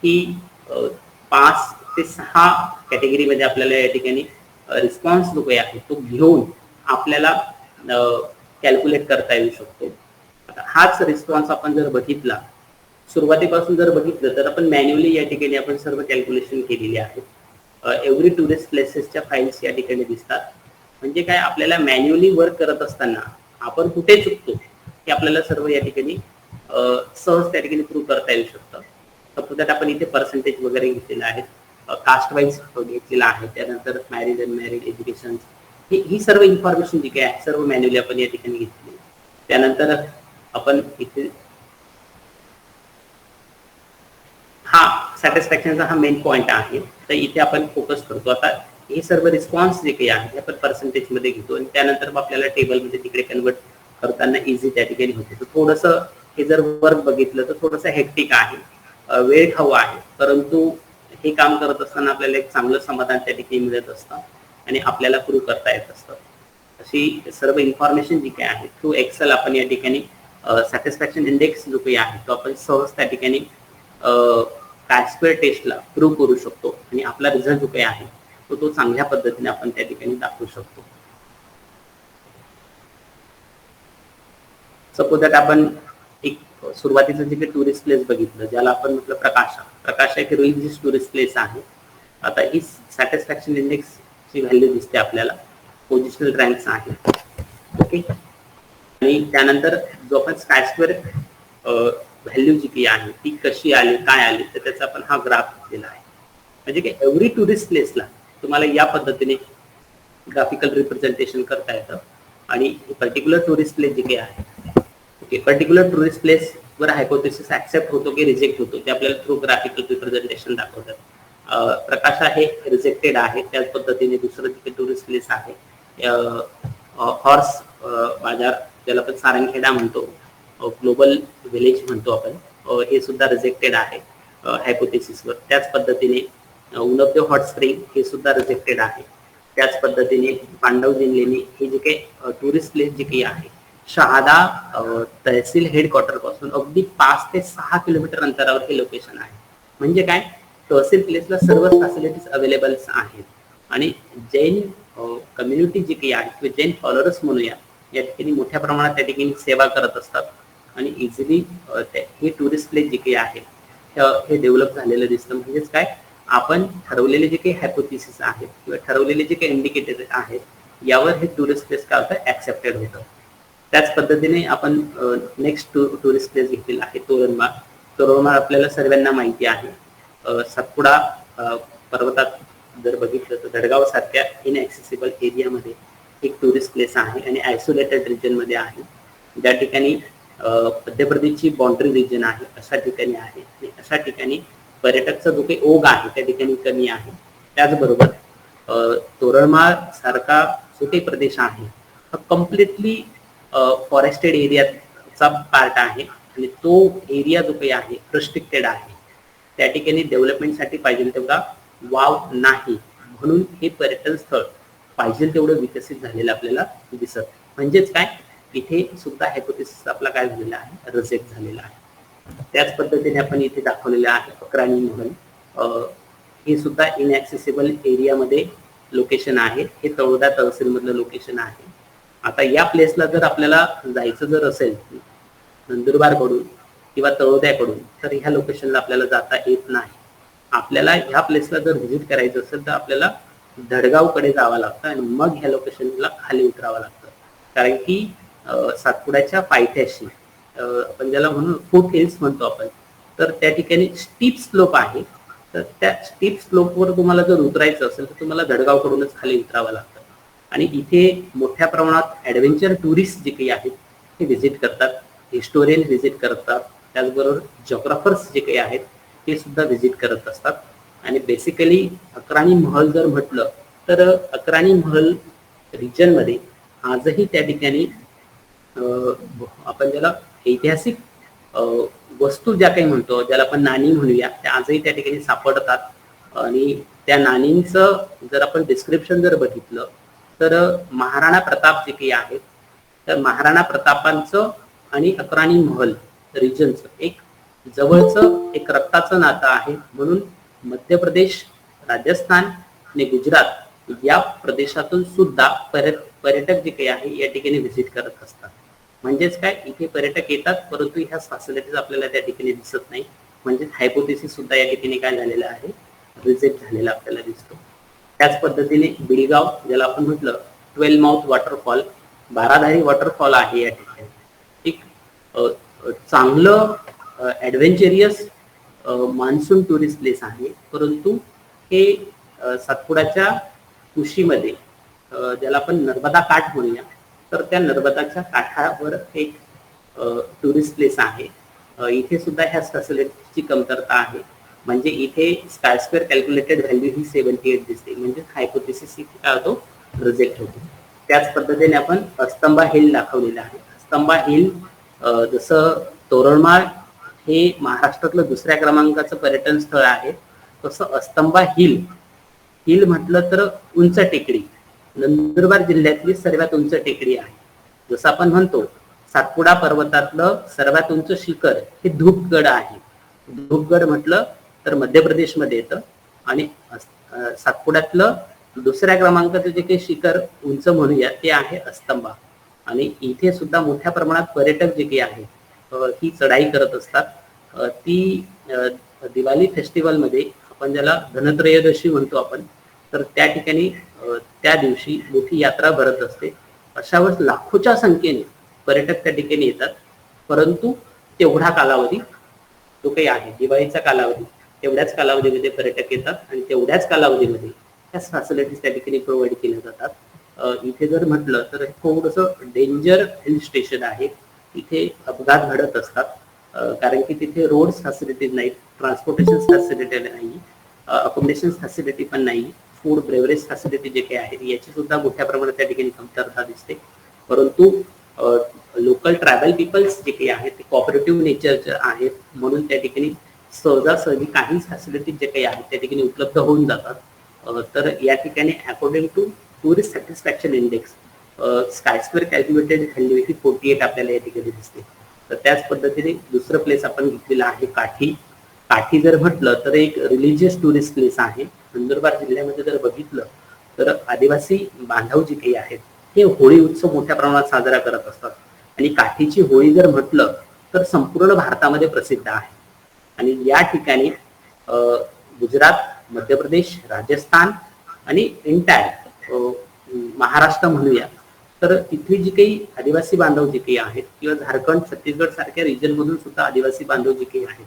ही 5 ते 6 कॅटेगरीमध्ये आपल्याला या ठिकाणी रिस्पॉन्स जो काही आहे तो घेऊन आपल्याला कॅल्क्युलेट करता येऊ शकतो. आता हाच रिस्पॉन्स आपण जर बघितला सुरुवातीपासून जर बघितलं तर आपण मॅन्युअली या ठिकाणी आपण सर्व कॅल्क्युलेशन केलेली आहेत. एव्हरी टुरिस्ट प्लेसेसच्या फाईल्स या ठिकाणी दिसतात. म्हणजे काय आपल्याला मॅन्युअली वर्क करत असताना आपण कुठे चुकतो हे आपल्याला सर्व या ठिकाणी सहज त्या ठिकाणी प्रूव्ह करता येऊ शकतं. सपोज दॅट आपण इथे पर्सेंटेज वगैरे घेतलेले आहेत, कास्ट वाईज घेतलेला आहे, त्यानंतर मॅरिड अनमॅरिड एज्युकेशन ही सर्व इन्फॉर्मेशन जी काही आहे सर्व मॅन्युअली आपण या ठिकाणी घेतली. त्यानंतर आपण इथे हा सॅटिस्फॅक्शनचा हा मेन पॉइंट आहे तर इथे आपण फोकस करतो. आता हे सर्व रिस्पॉन्स जे काही आहे आपण पर्सेंटेज मध्ये घेतो आणि त्यानंतर आपल्याला टेबलमध्ये तिकडे कन्वर्ट करताना इझी त्या ठिकाणी होते. तर थोडंसं हे जर वर्क बघितलं तर थोडंसं हेक्टिक आहे, वेळ खाऊ आहे, परंतु हे काम करत असताना आपल्याला एक चांगलं समाधान त्या ठिकाणी मिळत असतं आणि आपल्याला प्रूव्ह करता येत असतं. अशी सर्व इन्फॉर्मेशन जी काही आहे थ्रू एक्सेल आपण या ठिकाणी सॅटिस्फॅक्शन इंडेक्स जो काही आहे तो आपण सहज त्या ठिकाणी काय-स्क्वेअर टेस्टला प्रूव्ह करू शकतो आणि आपला रिझल्ट जो काही आहे तो चांगल्या पद्धतीने आपण त्या ठिकाणी दाखवू शकतो. सपोज दॅट आपण एक सुरुवातीचं जे काही टुरिस्ट प्लेस बघितलं ज्याला आपण म्हटलं प्रकाशा एक रिलिजियस टुरिस्ट प्लेस आहे. आता ही सॅटिस्फॅक्शन इंडेक्स ची व्हॅल्यू दिसते आपल्याला, पोझिशनल रँक्स आहे. ओके. आणि त्यानंतर जो आपण स्काय-स्क्वेअर व्हॅल्यू जी काही आहे ती कशी आली काय आली तर त्याचा आपण हा ग्राफ दिलेला आहे. म्हणजे की एव्हरी टुरिस्ट प्लेसला तुम्हाला या पद्धतीने ग्राफिकल रिप्रेझेंटेशन करता येतं आणि पर्टिक्युलर टुरिस्ट प्लेस जे काही आहे ओके पर्टिक्युलर टुरिस्ट प्लेस वर हायपोथेसिस ऍक्सेप्ट होतो की रिजेक्ट होतो ते आपल्याला थ्रू ग्राफिकल रिप्रेझेंटेशन दाखवतात. प्रकाश आहे रिजेक्टेड आहे. त्याच पद्धतीने दुसरं जे टुरिस्ट प्लेस आहे हॉर्स बाजार ज्याला आपण सारंगखेडा म्हणतो, ग्लोबल विलेज म्हणतो आपण, हे सुद्धा रिजेक्टेड आहे हायपोथेसिसवर. त्याच पद्धतीने one of the hot spring हे सुद्धा रिजेक्टेड आहे. त्याच पद्धतीने पांडव जिल्ह्याने हे जे काही टुरिस्ट प्लेस जे काही आहे शहादा तहसील हेडक्वार्टर पासून अगदी 5 ते 6 किलोमीटर अंतरावर हे लोकेशन आहे. म्हणजे काय तहसील प्लेसला सर्व फॅसिलिटीज अवेलेबल आहेत आणि जैन कम्युनिटी जी काही आहे किंवा जैन फॉलोअर्स म्हणूया या ठिकाणी मोठ्या प्रमाणात त्या ठिकाणी सेवा करत असतात. आणि इझिली हे टुरिस्ट प्लेस जे काही आहे हे डेव्हलप झालेलं दिसतं. म्हणजेच काय, आपण ठरवलेले जे काही हायपोथिसिस आहेत किंवा ठरवलेले जे काही इंडिकेटर आहेत यावर हे टुरिस्ट प्लेस काय होतं, ऍक्सेप्टेड होतं. त्याच पद्धतीने आपण नेक्स्ट टुरिस्ट प्लेस घेतलेला आहे तोरणमाळ. तोरणमाळ आपल्याला सर्वांना माहिती आहे. सातपुडा पर्वतात जर बघितलं तर धडगाव सारख्या इनएक्सेसिबल एरियामध्ये एक टुरिस्ट प्लेस आहे आणि आयसोलेटेड रिजन मध्ये आहे. ज्या ठिकाणी मध्य प्रदेशची बाउंड्री रिजन आहे अशा ठिकाणी आहे आणि अशा ठिकाणी पर्यटकचा जो काही ओघ आहे त्या ठिकाणी कमी आहे. त्याचबरोबर तोरणमाळ सारखा जो काही प्रदेश आहे हा कम्प्लिटली फॉरेस्टेड एरियाचा पार्ट आहे आणि तो एरिया जो काही आहे रिस्ट्रिक्टेड आहे. त्या ठिकाणी डेव्हलपमेंटसाठी पाहिजे तेवढा वाव नाही, म्हणून हे पर्यटन स्थळ पाहिजे तेवढं विकसित झालेलं आपल्याला दिसत. म्हणजेच काय, इथे सुद्धा हायपोथेसिस आपला काय झालेला आहे, रिजेक्ट झालेला आहे. त्याच पद्धतीने आपण इथे दाखवलेलं आहे अक्राणी महल. हे सुद्धा इनएक्सेसिबल एरियामध्ये लोकेशन आहे. हे तळोदा तहसील मधलं लोकेशन आहे. आता या प्लेसला जर आपल्याला जायचं जर असेल नंदुरबार कडून किंवा तळोद्याकडून तर ह्या लोकेशनला आपल्याला जाता येत नाही. आपल्याला ह्या प्लेसला जर व्हिजिट करायचं असेल तर आपल्याला धडगावकडे जावं लागतं आणि मग ह्या लोकेशनला खाली उतरावं लागतं. कारण की सातपुड्याच्या पायथ्याशी आपण ज्याला म्हणून फूट हिल्स म्हणतो आपण, तर त्या ठिकाणी स्टीप स्लोप आहे. तर त्या स्टीप स्लोपवर तुम्हाला जर उतरायचं असेल तर तुम्हाला धडगावकडूनच खाली उतरावं लागतं. आणि इथे मोठ्या प्रमाणात ऍडव्हेंचर टुरिस्ट जे काही आहेत ते व्हिजिट करतात, हिस्टोरियन व्हिजिट करतात, त्याचबरोबर जिओग्राफर्स जे काही आहेत ते सुद्धा व्हिजिट करत असतात. आणि बेसिकली अक्राणी महल जर म्हटलं तर अक्राणी महल रिजन मध्ये आजही त्या ठिकाणी आपण ज्याला ऐतिहासिक वस्तू ज्या काही म्हणतो, ज्याला आपण नाणी म्हणूया, त्या आजही त्या ठिकाणी सापडतात. आणि त्या नाणींचं जर आपण डिस्क्रिप्शन जर बघितलं तर महाराणा प्रताप जे काही आहेत तर महाराणा प्रतापांचं आणि अक्राणी महल रिजनचं एक जवळचं एक रक्ताचं नातं आहे. म्हणून मध्य प्रदेश, राजस्थान आणि गुजरात या प्रदेशातून सुद्धा पर्यटक जे काही आहे या ठिकाणी व्हिजिट करत असतात. म्हणजेच काय, इथे पर्यटक येतात परंतु ह्या फॅसिलिटीज आपल्याला त्या ठिकाणी दिसत नाही. म्हणजे हायपोथेसिस सुद्धा या ठिकाणी काय झालेलं आहे, रिजेक्ट झालेला आपल्याला दिसतो. त्याच पद्धतीने बिडगाव ज्याला आपण म्हटलं 12 माउथ वॉटरफॉल, 12धारी वॉटरफॉल आहे या ठिकाणी. एक चांगलं ऍडव्हेंचरियस मान्सून टुरिस्ट प्लेस आहे. परंतु हे सातपुड्याच्या कुशीमध्ये ज्याला आपण नर्मदा काठ म्हणूया, तर त्या नर्मदाच्या काठावर एक टुरिस्ट प्लेस आहे. इथे सुद्धा ह्या फॅसिलिटीची कमतरता आहे. म्हणजे इथे स्काय स्क्वेअर कॅल्क्युलेटेड व्हॅल्यू ही 78 दिसते. म्हणजे हायपोथेसिस काय होतो, रिजेक्ट होतो. त्याच पद्धतीने आपण अस्तंबा हिल दाखवलेला आहे. अस्तंबा हिल जसं तोरणमाळ हे महाराष्ट्रातलं दुसऱ्या क्रमांकाचं पर्यटन स्थळ आहे, तसं अस्तंबा हिल म्हटलं तर उंच टेकडी, नंदुरबार जिल्ह्यातली सर्वात उंच टेकडी आहे. जसं आपण म्हणतो सातपुडा पर्वतातलं सर्वात उंच शिखर हे धूपगड आहे. धूपगड म्हटलं तर मध्य प्रदेशमध्ये येतं आणि सातपुड्यातलं दुसऱ्या क्रमांकाचं जे काही शिखर उंच म्हणूया ते आहे अस्तंबा. आणि इथे सुद्धा मोठ्या प्रमाणात पर्यटक जे काही आहेत ही चढाई करत असतात. ती दिवाळी फेस्टिवलमध्ये आपण ज्याला धनत्रयोदशी म्हणतो आपण, तर त्या ठिकाणी त्या दिवशी मोठी यात्रा भरत असते. अशा वेळेस लाखोच्या संख्येने पर्यटक त्या ठिकाणी येतात. परंतु तेवढा कालावधी जो काही आहे दिवाळीचा कालावधी, तेवढ्याच कालावधीमध्ये पर्यटक येतात आणि तेवढ्याच कालावधीमध्ये ह्या फॅसिलिटीज त्या ठिकाणी प्रोव्हाइड केल्या जातात. इथे जर म्हटलं तर थोडंसं डेंजर हिल स्टेशन आहे. इथे अपघात घडत असतात कारण की तिथे रोड्स फॅसिलिटीज नाहीत, ट्रान्सपोर्टेशन फॅसिलिटी नाही, अकोमोडेशन फॅसिलिटी पण नाही, फूड ब्रेवरेज फॅसिलिटी जे काही आहेत याची सुद्धा मोठ्या प्रमाणात त्या ठिकाणी कमतरता दिसते. परंतु लोकल ट्रायबल पीपल्स जे काही आहेत ते कॉपरेटिव्ह नेचरचे आहेत, म्हणून त्या ठिकाणी सहजासहजी काही फॅसिलिटीज जे काही आहेत त्या ठिकाणी उपलब्ध होऊन जातात. तर या ठिकाणी according to tourist satisfaction index chi square calculated value ही 48 आपल्याला या ठिकाणी दिसते. तर त्याच पद्धतीने दुसरं प्लेस आपण घेतलेलं आहे काठी. काठी जर म्हटलं तर एक रिलिजियस टुरिस्ट प्लेस आहे. नंदुरबार जिल्ह्यामध्ये जर बघितलं तर आदिवासी बांधव जे काही आहेत हे होळी उत्सव मोठ्या प्रमाणात साजरा करत असतात. आणि काठीची होळी जर म्हटलं तर संपूर्ण भारतामध्ये प्रसिद्ध आहे. आणि या ठिकाणी गुजरात, मध्य प्रदेश, राजस्थान आणि एंटायर महाराष्ट्र म्हणूया, तर इथली जी काही आदिवासी बांधव जे काही आहेत किंवा झारखंड, छत्तीसगड सारख्या रिजन मधून सुद्धा आदिवासी बांधव जे काही आहेत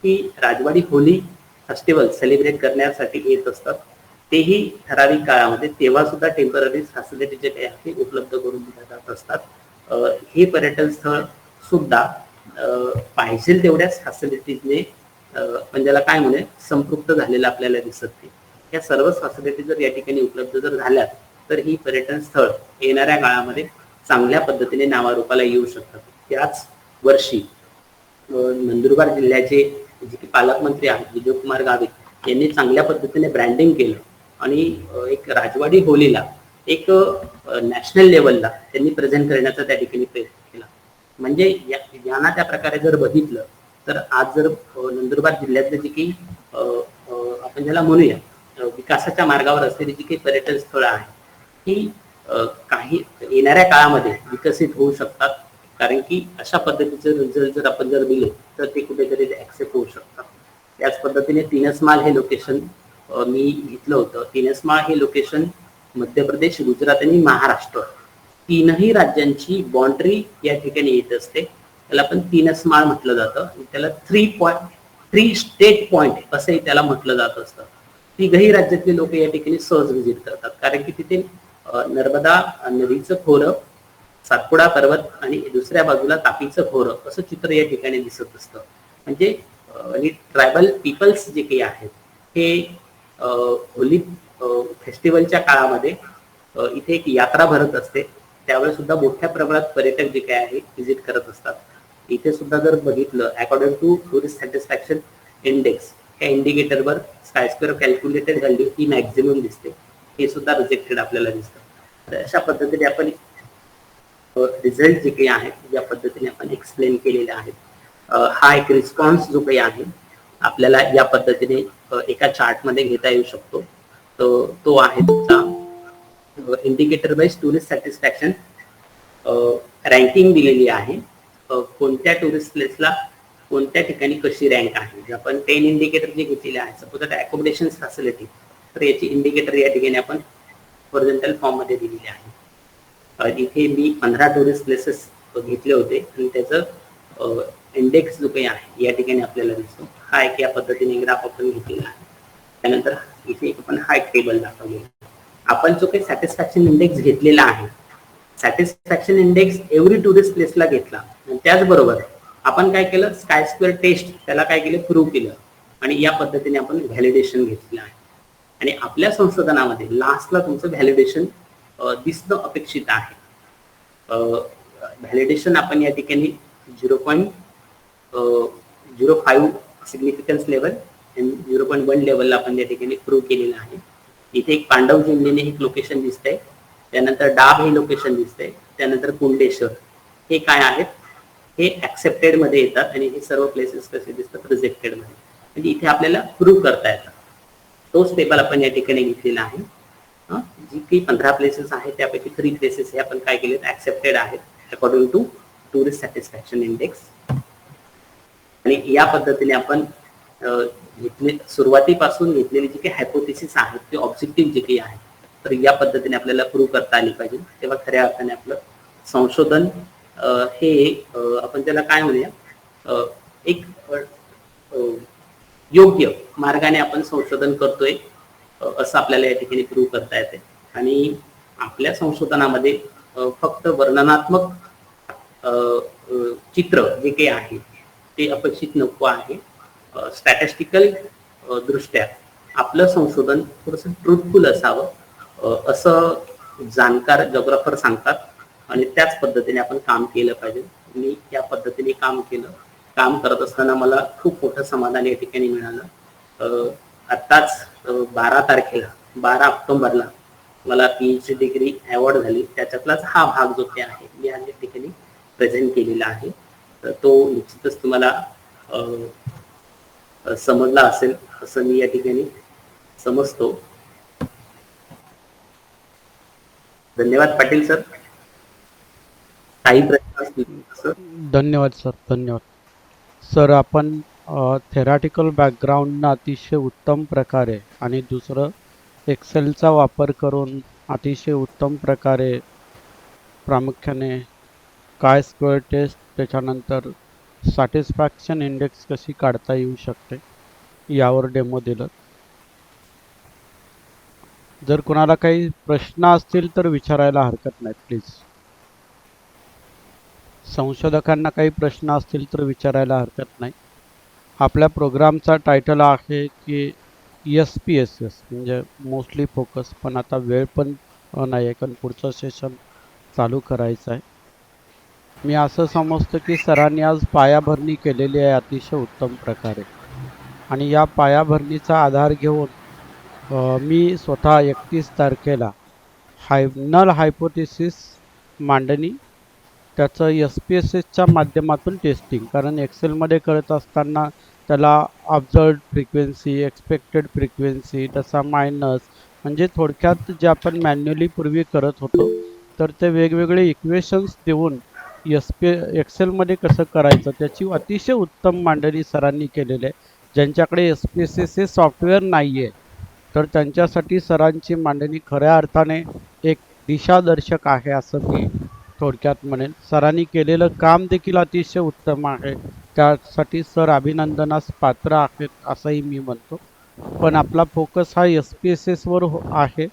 ती राजवाडी होली फेस्टिवल सेलिब्रेट करण्यासाठी येत असतात. तेही ठराविक काळामध्ये तेव्हा सुद्धा टेम्पररी फॅसिलिटी जे काही आहे उपलब्ध करून दिल्या जात असतात. हे पर्यटन स्थळ सुद्धा पाहिजे तेवढ्याच फॅसिलिटीजने पण ज्याला काय म्हणे संपृक्त झालेलं आपल्याला दिसत नाही. या सर्वच फॅसिलिटी जर या ठिकाणी उपलब्ध जर झाल्या तर ही पर्यटन स्थळ येणाऱ्या काळामध्ये चांगल्या पद्धतीने नावारूपाला येऊ शकतात. त्याच वर्षी नंदुरबार जिल्ह्याचे जे की पालकमंत्री आहेत विजयकुमार गावित यांनी चांगल्या पद्धतीने ब्रँडिंग केलं आणि एक राजवाडी होलीला एक नॅशनल लेवलला त्यांनी प्रेझेंट करण्याचा त्या ठिकाणी प्रयत्न केला. म्हणजे यांना त्या प्रकारे जर बघितलं तर आज जर नंदुरबार जिल्ह्यातलं जे की आपण ज्याला म्हणूया विकासाच्या मार्गावर असलेली जी काही पर्यटन स्थळं आहेत ही काही येणाऱ्या काळामध्ये विकसित होऊ शकतात. कारण की अशा पद्धतीचे रिझल्ट जर आपण जर दिले तर ते कुठेतरी ऍक्सेप्ट होऊ शकतात. त्याच पद्धतीने तीनसमाल हे लोकेशन मी घेतलं होतं. तीनसमाल हे लोकेशन मध्य प्रदेश, गुजरात आणि महाराष्ट्र तीनही राज्यांची बाउंड्री या ठिकाणी येत असते. त्याला पण तीनसमाळ म्हटलं जातं. त्याला 3 स्टेट पॉइंट असंही त्याला म्हटलं जात असतं. तिघही राज्यातले लोक या ठिकाणी सहज व्हिजिट करतात कारण की तिथे नर्मदा नदीचं खोरं, सातपुडा पर्वत आणि दुसऱ्या बाजूला तापीचं खोरं असं चित्र या ठिकाणी दिसत असतं. म्हणजे ट्रायबल पीपल्स जे काही आहेत हे होली फेस्टिवलच्या काळामध्ये इथे एक यात्रा भरत असते. त्यावेळेस सुद्धा मोठ्या प्रमाणात पर्यटक जे काही आहे व्हिजिट करत असतात. इथे सुद्धा जर बघितलं according to tourist satisfaction index या इंडिकेटरवर स्कायस्क्वेअर कॅल्क्युलेटेड व्हॅल्यू ही मॅक्झिमम दिसते. हे सुद्धा रिजेक्टेड आपल्याला दिसतं. तर अशा पद्धतीने आपण रिझल्ट जे काही आहेत या पद्धतीने आपण एक्सप्लेन केलेले आहेत. हा एक रिस्पॉन्स जो काही आहे आपल्याला या पद्धतीने एका चार्टमध्ये घेता येऊ शकतो. तो आहे तुमचा indicator wise tourist satisfaction ranking दिलेली आहे. कोणत्या टुरिस्ट प्लेसला कोणत्या ठिकाणी कशी रँक आहे. आपण 10 इंडिकेटर जे घेतलेले आहे सपोज आता अकोमोडेशन फॅसिलिटी तर याची इंडिकेटर या ठिकाणी आपण हॉरिझॉन्टल फॉर्म मध्ये दिलेले आहे. इथे मी 15 टुरिस्ट प्लेसेस घेतले होते आणि त्याचं इंडेक्स जो काही आहे या ठिकाणी आपल्याला दिसतो. हा एक या पद्धतीने ग्राफ आपण घेतलेला आहे. त्यानंतर इथे आपण हा एक टेबल दाखवलेला. आपण जो काही सॅटिस्फॅक्शन इंडेक्स घेतलेला आहे सॅटिस्फॅक्शन इंडेक्स एव्हरी टुरिस्ट प्लेसला घेतला आणि त्याचबरोबर आपण काय केलं स्कायस्क्वेअर टेस्ट त्याला काय केलं प्रूव्ह केलं आणि या पद्धतीने आपण व्हॅलिडेशन घेतलेलं आहे. आणि आपल्या संशोधनामध्ये लास्टला तुमचं व्हॅलिडेशन दिसणं अपेक्षित आहे. व्हॅलिडेशन आपण या ठिकाणी 0.05 सिग्निफिकन्स लेवल आणि 0.1 लेवलला आपण या ठिकाणी प्रूव्ह केलेलं आहे. इथे एक पांडव जिल्ह्याने एक लोकेशन दिसतंय, त्यानंतर डाब हे लोकेशन दिसतंय, त्यानंतर कुंडेश्वर हे काय आहेत हे ऍक्सेप्टेड मध्ये येतात आणि हे सर्व प्लेसेस कसे दिसतात रिजेक्टेड मध्ये. म्हणजे इथे आपल्याला प्रूव्ह करता येतात. तोच टेबल आपण या ठिकाणी घेतलेला आहे. जी काही 15 प्लेसेस आहेत त्यापैकी 3 प्लेसेस हे आपण काय केले ऍक्सेप्टेड आहेत according to tourist satisfaction index. आणि या पद्धतीने आपण घेतले सुरुवातीपासून घेतलेली जी काही हायपोथेसिस आहेत ते ऑब्जेक्टिव्ह जे काही आहे तर या पद्धतीने आपल्याला प्रूव्ह करता आली पाहिजे. तेव्हा खऱ्या अर्थाने आपलं संशोधन हे आपण त्याला काय म्हणूया एक योग्य मार्गाने आपण संशोधन करतोय असं आपल्याला या ठिकाणी प्रूव्ह करता येते. आणि आपल्या संशोधनामध्ये फक्त वर्णनात्मक चित्र जे काही आहे ते अपेक्षित नको आहे. स्टॅटिस्टिकल दृष्ट्या आपलं संशोधन थोडंसं ट्रूथफुल असावं असं जाणकार जोग्राफर सांगतात आणि त्याच पद्धतीने आपण काम केलं पाहिजे. मी या पद्धतीने काम केलं. काम करत असताना मला खूप मोठं समाधान या ठिकाणी मिळालं. आत्ताच 12 ऑक्टोबरला मला PhD डिग्री अवॉर्ड झाली. त्याच्यातलाच हा भाग जो काही आहे मी या ठिकाणी प्रेझेंट केलेला आहे. तर तो निश्चितच तुम्हाला समजला असेल असं मी या ठिकाणी समजतो. धन्यवाद पाटील सर. काही प्रश्न असतील सर? धन्यवाद सर, धन्यवाद. सर आपण थेरॅटिकल बॅकग्राऊंडनं अतिशय उत्तम प्रकारे आणि दुसरं एक्सेलचा वापर करून अतिशय उत्तम प्रकारे प्रामुख्याने काय स्क्वेअर टेस्ट त्याच्यानंतर सॅटिस्फॅक्शन इंडेक्स कशी काढता येऊ शकते यावर डेमो दिलं. जर कोणाला काही प्रश्न असतील तर विचारायला हरकत नाही प्लीज. संशोधकांना काही प्रश्न असतील तर विचारायला हरकत नाही. आपल्या प्रोग्रामचा टायटल आहे की SPSS म्हणजे मोस्टली फोकस, पण आता वेळ पण नाही आहे कारण पुढचं सेशन चालू करायचं आहे. मी असं समजतो की सरांनी आज पायाभरणी केलेली आहे अतिशय उत्तम प्रकारे आणि या पायाभरणीचा आधार घेऊन मी स्वतः 31 तारखेला नल हायपोथेसिस मांडणी त्याचं SPSSच्या माध्यमातून टेस्टिंग, कारण एक्सेलमध्ये करत असताना त्याला ऑब्झर्व्ड फ्रिक्वेन्सी, एक्सपेक्टेड फ्रिक्वेन्सी, त्याचा मायनस, म्हणजे थोडक्यात जे आपण मॅन्युअली पूर्वी करत होतो तर ते वेगवेगळे इक्वेशन्स देऊन एक्सेलमध्ये कसं करायचं त्याची अतिशय उत्तम मांडणी सरांनी केलेली आहे. ज्यांच्याकडे SPSS हे सॉफ्टवेअर नाही आहे तर त्यांच्यासाठी सरांची मांडणी खऱ्या अर्थाने एक दिशादर्शक आहे असं मी थोडक्यात म्हणेन. सरांनी केलेलं काम देखील अतिशय उत्तम आहे, त्यासाठी सर अभिनंदनास पात्र आहेत असंही मी म्हणतो. पण आपला फोकस हा SPSSवर आहे,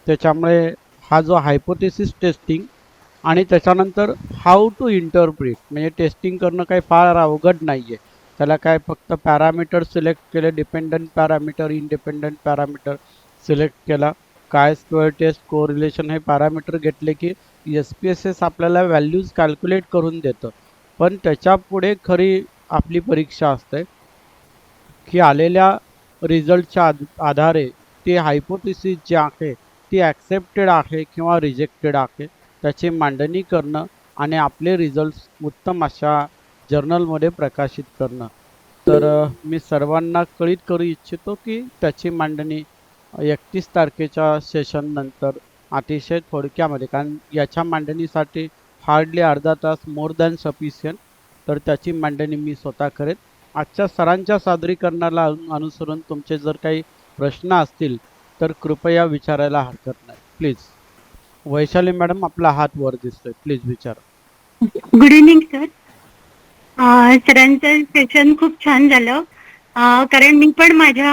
त्याच्यामुळे हा जो हायपोथेसिस टेस्टिंग आणि त्याच्यानंतर हाऊ टू इंटरप्रिट म्हणजे टेस्टिंग करणं काही फार अवघड नाही आहे. त्याला काय फक्त पॅरामीटर सिलेक्ट केले, dependent parameter, independent parameter select केला, काय स्क्वेअर टेस्ट, कोरिलेशन हे पॅरामीटर घेतले की SPSS आपल्याला व्हॅल्यूज कॅल्क्युलेट करून देतं. पण त्याच्या पुढे खरी आपली परीक्षा असते की आलेल्या रिझल्टच्या आधारे ते हायपोथेसिस जे आहे ती ॲक्सेप्टेड आहे किंवा रिजेक्टेड आहे त्याची मांडणी करणं आणि आपले रिझल्ट्स उत्तम अशा जर्नलमध्ये प्रकाशित करणं. तर मी सर्वांना कळित करू इच्छितो की त्याची मांडणी 31 तारखेच्या सेशननंतर अतिशय थोडक्यामध्ये, कारण याच्या मांडणीसाठी हार्डली अर्धा तास मोर दॅन सफिशियंट, तर त्याची मांडणी मी स्वतः करेन. आजच्या सरांच्या सादरीकरणाला अनुसरून तुमचे जर काही प्रश्न असतील तर कृपया विचारायला हरकत नाही प्लीज. वैशाली मॅडम आपला हात वर दिसतोय, प्लीज विचारा. Good evening sir. सरांचं सेशन खूप छान झालं. कारण मी पण माझ्या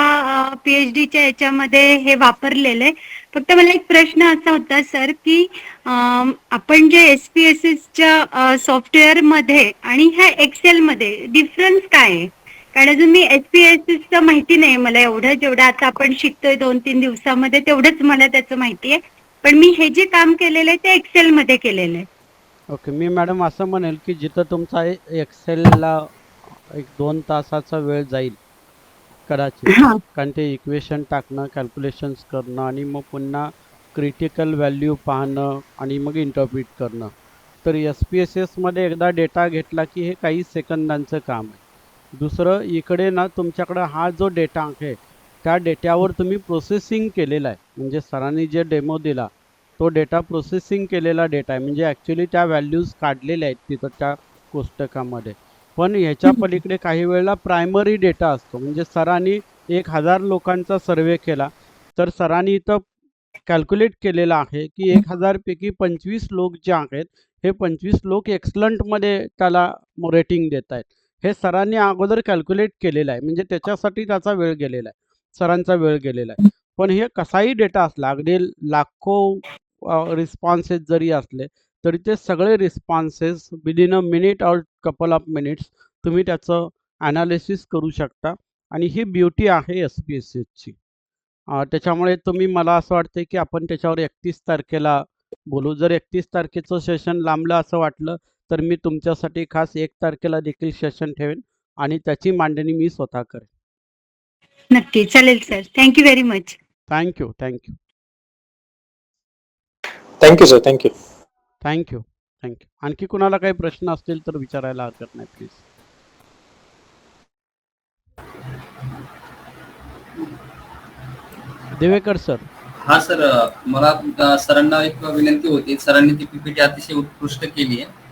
PhDच्या याच्यामध्ये हे वापरलेलं आहे. फक्त मला एक प्रश्न असा होता सर की आपण जे SPSSच्या सॉफ्टवेअरमध्ये आणि ह्या एक्सेलमध्ये डिफरन्स काय आहे? कारण अजून मी SPSSचं माहिती नाही मला एवढं, जेवढं आता आपण शिकतोय 2-3 दिवसामध्ये तेवढंच मला त्याचं माहिती आहे. पण मी हे जे काम केलेलं आहे ते एक्सेलमध्ये केलेलं आहे. ओके, मी मॅडम असं म्हणेल की जिथं तुमचा एक्सेलला 1-2 तासाचा वेळ जाईल कदाचित, कारण ते इक्वेशन टाकणं, कॅल्क्युलेशन्स करणं आणि मग पुन्हा क्रिटिकल व्हॅल्यू पाहणं आणि मग इंटरप्रिट करणं, तर SPSSमध्ये एकदा डेटा घेतला की हे काही सेकंदांचं काम आहे. दुसरं इकडे ना तुमच्याकडं हा जो डेटा आहे त्या डेटावर तुम्ही प्रोसेसिंग केलेला आहे, म्हणजे सरांनी जे डेमो दिला तो डेटा प्रोसेसिंग केलेला डेटा आहे, म्हणजे ॲक्च्युली त्या व्हॅल्यूज काढलेल्या आहेत तिथं त्या कोष्टकामध्ये. पण ह्याच्या पलीकडे काही वेळेला प्रायमरी डेटा असतो, म्हणजे सरांनी 1000 लोकांचा सर्वे केला तर सरांनी इथं कॅल्क्युलेट केलेलं आहे की 1000 पैकी 25 लोक जे आहेत हे 25 लोक एक्सलंटमध्ये त्याला रेटिंग देत आहेत. हे सरांनी अगोदर कॅल्क्युलेट केलेलं आहे, म्हणजे त्याच्यासाठी त्याचा वेळ गेलेला आहे, सरांचा वेळ गेलेला आहे. पण हे कसाही डेटा असला, अगदी लाखो रिस्पॉन्सेस जरी असले तरी ते सगळे रिस्पॉन्सेस विदिन अ मिनिट और कपल ऑफ मिनिट्स तुम्ही त्याचं ॲनालिसिस करू शकता आणि ही ब्युटी आहे SPSSची. त्याच्यामुळे तुम्ही, मला असं वाटतं की आपण त्याच्यावर 31 तारखेला बोलू. जर 31 तारखेचं सेशन लांबलं असं वाटलं तर मी तुमच्यासाठी खास 1 तारखेला देखील सेशन ठेवेन आणि त्याची मांडणी मी स्वतः करेन. नक्की चालेल sir. Thank you very much. Thank you thank you thank you sir. Thank you. Thank you thank you. आणखी कुणाला काही प्रश्न असतील तर विचारायला हरकत नाही प्लीज. देवेकर सर. हा सर, मला सरांना एक विनंती होती. सरांनी ती PPT अतिशय उत्कृष्ट केली आहे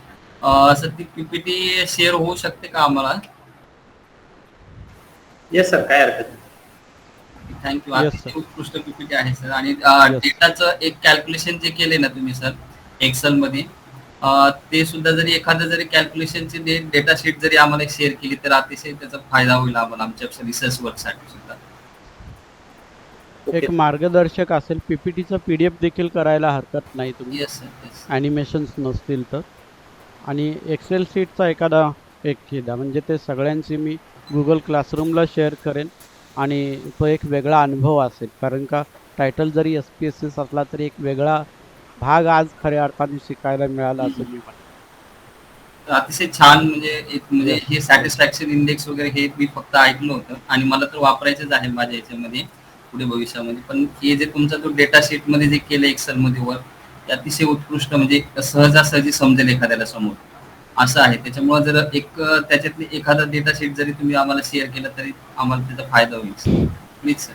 सर ती पीपीटी शेअर होऊ शकते का आम्हाला? येस सर, काय हरकत नाही. थँक्यू. येस अतिशय सर. उत्कृष्ट पीपीटी आहे सर. आणि येस. डेटाचं एक कॅल्क्युलेशन जे केले ना तुम्ही सर एक्सेल मध्ये, ते सुद्धा जरी एखादं जरी कॅल्क्युलेशनची डेटा शीट जरी आम्हाला शेअर केली तर अतिशय त्याचा फायदा होईल आम्हाला आमच्या रिसर्च वर्कसाठी सुद्धा. ओके. एक मार्गदर्शक असेल, पीपीटीचं पीडीएफ देखील करायला हरकत नाही तुम्ही, येस सर, येस. ॲनिमेशन्स नसतील तर. आणि एक्सेल शीटचा एखादा एक द्या, म्हणजे ते सगळ्यांची मी गुगल क्लासरूमला शेअर करेन आणि तो एक वेगळा अनुभव असेल. कारण का टायटल जरी SPSC असला तरी एक वेगळा भाग आज खऱ्या अर्थाने शिकायला मिळाला असं मी म्हणेन. अतिशय छान, म्हणजे एक म्हणजे Yes. हे सॅटिस्फॅक्शन इंडेक्स वगैरे हे मी फक्त ऐकलं होतं आणि मला तर वापरायचंच आहे माझ्या याच्यामध्ये पुढे भविष्यामध्ये. पण हे जे तुमचा तो डेटा शीट मध्ये जे केलं एक्सेल मध्ये वर, ते अतिशय उत्कृष्ट, म्हणजे सहजासहजी समजेल एखाद्याला समोर असं आहे. त्याच्यामुळे जर एक त्याच्यातली एखादा डेटा शीट जरी तुम्ही आम्हाला शेअर केलं तरी आम्हाला त्याचा फायदा होईल sir. Please sir.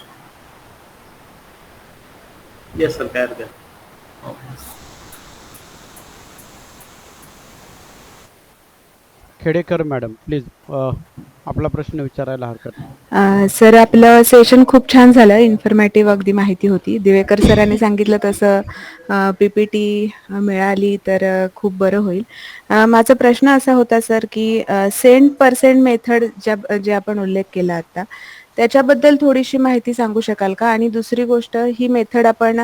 Yes sir, काय हरकत नाही. खेडेकर मॅडम प्लीज, आपला प्रश्न विचारायला हरकत नाही. सर, आपलं सेशन खूप छान झालं. इन्फॉर्मेटिव्ह अगदी माहिती होती. दिवेकर सरांनी सांगितलं तसं पीपीटी मिळाली तर खूप बरं होईल. माझा प्रश्न असा होता सर की सेंट पर्सेंट मेथड जे आपण उल्लेख केला आता, त्याच्याबद्दल थोडीशी माहिती सांगू शकाल का? आणि दुसरी गोष्ट, ही मेथड आपण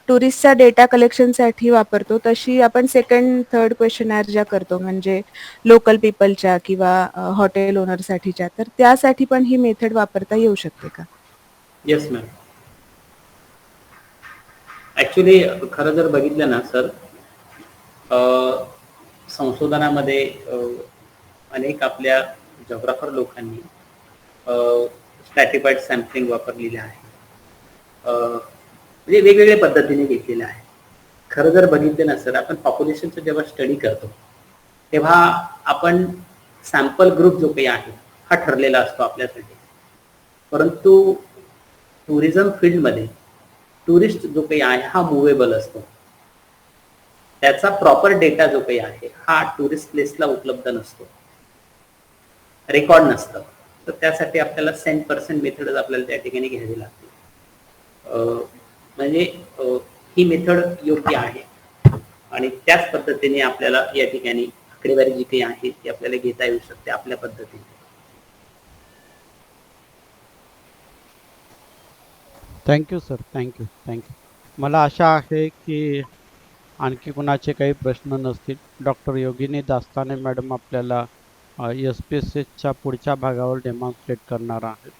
टुरिस्टचा डेटा कलेक्शनसाठी वापरतो, तशी आपण सेकंड थर्ड क्वेश्चनर ज्या करतो, म्हणजे लोकल पीपलच्या किंवा हॉटेल ओनरसाठीच्या, तर त्यासाठी पण ही मेथड वापरता येऊ शकते का? Yes ma'am. ऍक्च्युली खरं जर बघितलं ना सर, संशोधनामध्ये अनेक आपल्या जॉग्राफर लोकांनी स्ट्रॅटिफाईड सॅम्पलिंग वापरलेली आहे. म्हणजे वेगवेगळ्या पद्धतीने घेतलेलं आहे. खरं जर बघितलं ना सर, आपण पॉप्युलेशनचं जेव्हा स्टडी करतो तेव्हा आपण सॅम्पल ग्रुप जो काही आहे हा ठरलेला असतो आपल्यासाठी. परंतु टुरिझम फील्डमध्ये टुरिस्ट जो काही आहे हा मुव्हेबल असतो. त्याचा प्रॉपर डेटा जो काही आहे हा टुरिस्ट प्लेसला उपलब्ध नसतो, रेकॉर्ड नसतं. तर त्यासाठी आपल्याला सेंट पर्सेंट मेथडच आपल्याला त्या ठिकाणी घ्यावी लागते. म्हणजे ही मेथड योग्य आहे आणि त्याच पद्धतीने आपल्याला या ठिकाणी आकडेवारी जी काही आहे ती आपल्याला घेता येऊ शकते आपल्या पद्धतीने. Thank you sir, thank you. मला आशा आहे की आणखी कुणाचे काही प्रश्न नसतील. डॉक्टर योगिनी दास्ताने मॅडम आपल्याला SPSCच्या पुढच्या भागावर डेमॉन्स्ट्रेट करणार आहेत.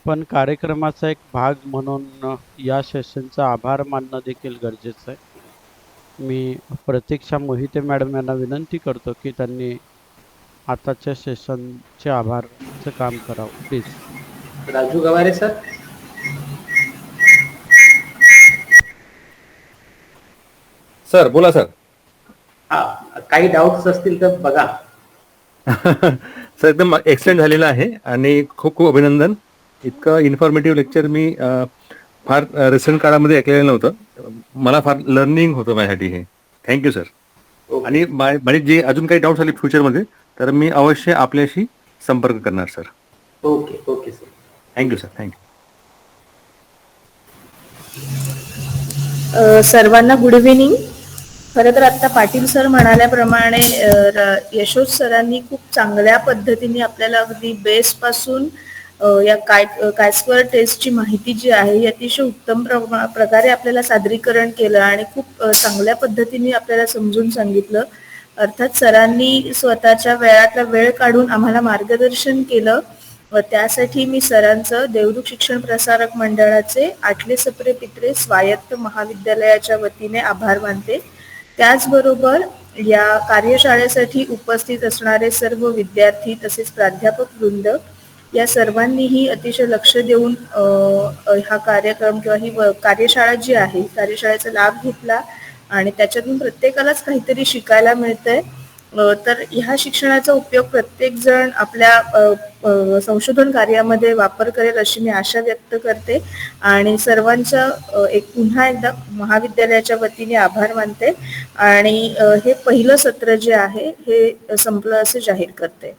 पण कार्यक्रमाचा एक भाग म्हणून या सेशनचा आभार मानणं देखील गरजेचं आहे. मी प्रतीक्षा मोहिते मॅडम यांना विनंती करतो की त्यांनी आताच्या सेशनचे आभारचं काम करावं please. Raju Gaware sir. Sir बोला सर. हा, काही डाऊट्स असतील तर बघा. सर एकदम एक्सलेंट झालेलं आहे आणि खूप खूप अभिनंदन. इतकं इन्फॉर्मेटिव्ह लेक्चर मी फार रिसेंट काळामध्ये ऐकलेलं नव्हतं. मला फार लर्निंग होतं माझ्यासाठी हे. Thank you sir. आणि माझे जे अजून काही डाऊट्स आले फ्युचरमध्ये तर मी अवश्य आपल्याशी संपर्क करणार sir. Okay okay sir. Thank you sir. Thank you. सर्वांना गुड इव्हिनिंग. खरं तर आता पाटील सर म्हणाल्याप्रमाणे यशोद सरांनी खूप चांगल्या पद्धतीने आपल्याला अगदी बेसपासून या काय स्क्वेअर टेस्टची माहिती जी आहे ही अतिशय उत्तम प्रकारे आपल्याला सादरीकरण केलं आणि खूप चांगल्या पद्धतीने आपल्याला समजून सांगितलं. अर्थात सरांनी स्वतःच्या वेळातला वेळ काढून आम्हाला मार्गदर्शन केलं व त्यासाठी मी सरांचं देवरुख शिक्षण प्रसारक मंडळाचे आटले सप्रे पित्रे स्वायत्त महाविद्यालयाच्या वतीने आभार मानते. त्याचबरोबर या कार्यशाळेसाठी उपस्थित असणारे सर्व विद्यार्थी तसेच प्राध्यापक वृंद या सर्वांनीही अतिशय लक्ष देऊन हा कार्यक्रम किंवा ही कार्यशाळा जी आहे कार्यशाळेचा लाभ घेतला आणि त्याच्यातून प्रत्येकालाच काहीतरी शिकायला मिळतंय. तर ह्या शिक्षणाचा उपयोग प्रत्येक जण आपल्या संशोधन कार्यामध्ये वापर करेल अशी मी आशा व्यक्त करते आणि सर्वांचं एक पुन्हा एकदा महाविद्यालयाच्या वतीने आभार मानते आणि हे पहिलं सत्र जे आहे हे संपलं असे जाहीर करते.